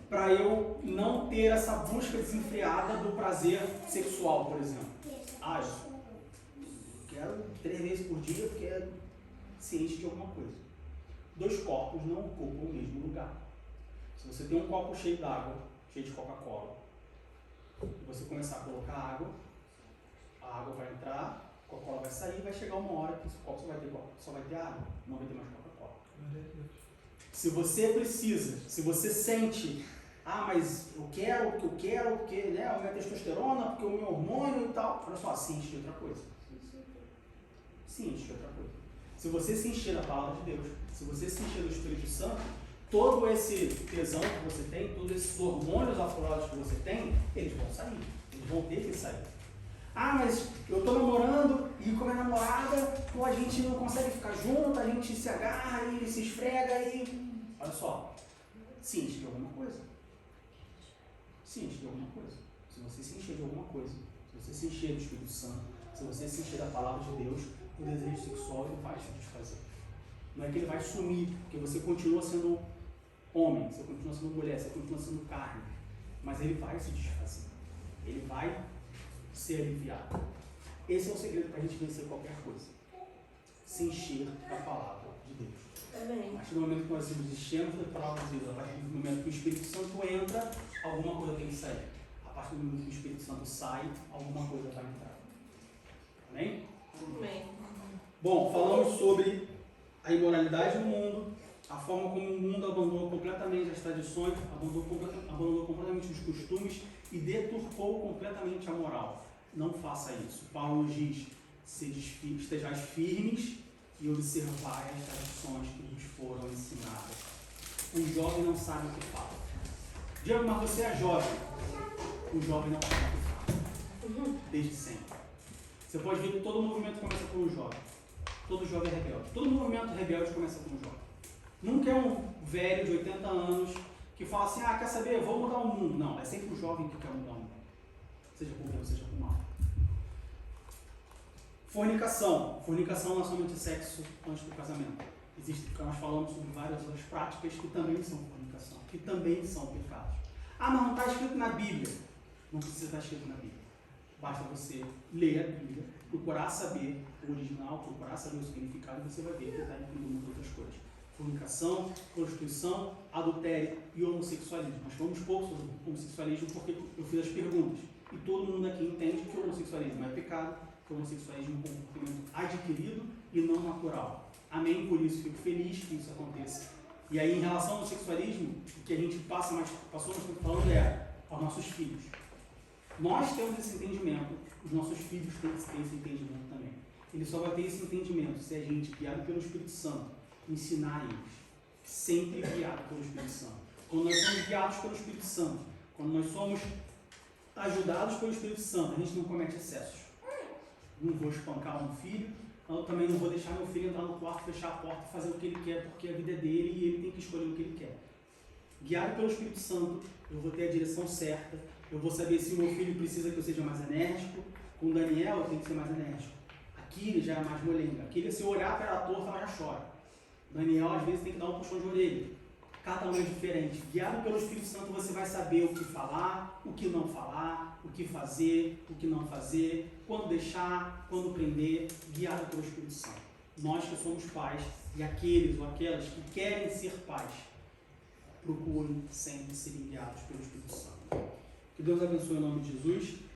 para eu não ter essa busca desenfreada do prazer sexual, por exemplo? Ah, eu quero 3 vezes por dia porque é ciente de alguma coisa. 2 corpos não ocupam o mesmo lugar. Se você tem um copo cheio d'água, cheio de Coca-Cola, e você começar a colocar água, a água vai entrar, a Coca-Cola vai sair, vai chegar uma hora que esse copo só vai ter água, não vai ter mais Coca-Cola. Se você precisa, se você sente Ah, mas eu quero, porque, né, a minha testosterona, porque o meu hormônio e tal. Olha só, se enche de outra coisa. Se enche de outra coisa. Se você se encher da palavra de Deus, se você se encher do Espírito Santo, todo esse tesão que você tem, todos esses hormônios aflorados que você tem, eles vão sair. Eles vão ter que sair. Ah, mas eu tô namorando e com a minha namorada, pô, a gente não consegue ficar junto, a gente se agarra e se esfrega e... Olha só, se enche de alguma coisa. Se enche de alguma coisa. Se você se encher de alguma coisa, se você se encher do Espírito Santo, se você se encher da palavra de Deus, o desejo sexual ele vai se desfazer. Não é que ele vai sumir, porque você continua sendo homem, você continua sendo mulher, você continua sendo carne, mas ele vai se desfazer. Ele vai ser aliviado. Esse é o segredo para a gente vencer qualquer coisa. Se encher da palavra de Deus. Amém. A partir do momento que nós nos enchemos da palavra de Deus, a partir do momento que o Espírito Santo entra, alguma coisa tem que sair. A partir do momento que o Espírito Santo sai, alguma coisa vai entrar. Amém? Amém. Bom, falamos sobre a imoralidade no mundo, a forma como o mundo abandonou completamente as tradições, abandonou completamente os costumes e deturpou completamente a moral. Não faça isso. Paulo diz, estejais firmes e observai as tradições que vos foram ensinadas. O jovem não sabe o que fala. Diego, mas você é jovem. O jovem não sabe o que fala. Desde sempre. Você pode ver que todo movimento começa por um jovem. Todo jovem é rebelde. Todo movimento rebelde começa por um jovem. Nunca é um velho de 80 anos que fala assim, quer saber, eu vou mudar o mundo. Não, é sempre o jovem que quer mudar o mundo. Seja por bem, seja por mal. Fornicação. Fornicação não é somente sexo antes do casamento. Nós falamos sobre várias outras práticas que também são fornicação, que também são pecados. Mas não está escrito na Bíblia. Não precisa estar escrito na Bíblia. Basta você ler a Bíblia, procurar saber o original, procurar saber o significado e você vai ver que está incluindo muitas outras coisas. Fornicação, prostituição, adultério e homossexualismo. Nós falamos pouco sobre homossexualismo porque eu fiz as perguntas. E todo mundo aqui entende que o homossexualismo é pecado, que o homossexualismo é um comportamento adquirido e não natural. Amém? Por isso fico feliz que isso aconteça. E aí, em relação ao homossexualismo, o que a gente passou mais tempo falando aos nossos filhos. Nós temos esse entendimento, os nossos filhos têm esse entendimento também. Ele só vai ter esse entendimento se a gente, guiado pelo Espírito Santo, ensinar eles. Sempre guiado pelo Espírito Santo. Quando nós somos guiados pelo Espírito Santo, quando nós somos ajudados pelo Espírito Santo, a gente não comete excessos. Não vou espancar um filho, eu também não vou deixar meu filho entrar no quarto, fechar a porta e fazer o que ele quer, porque a vida é dele e ele tem que escolher o que ele quer. Guiado pelo Espírito Santo, eu vou ter a direção certa, eu vou saber se o meu filho precisa que eu seja mais enérgico. Com o Daniel, eu tenho que ser mais enérgico. Aqui ele já é mais molenga. Aqui, se eu olhar para ela torta, ela já chora. O Daniel, às vezes, tem que dar um puxão de orelha. Cada um é diferente. Guiado pelo Espírito Santo, você vai saber o que falar, o que não falar, o que fazer, o que não fazer, quando deixar, quando prender, guiado pelo Espírito Santo. Nós que somos pais e aqueles ou aquelas que querem ser pais, procurem sempre serem guiados pelo Espírito Santo. Que Deus abençoe em nome de Jesus.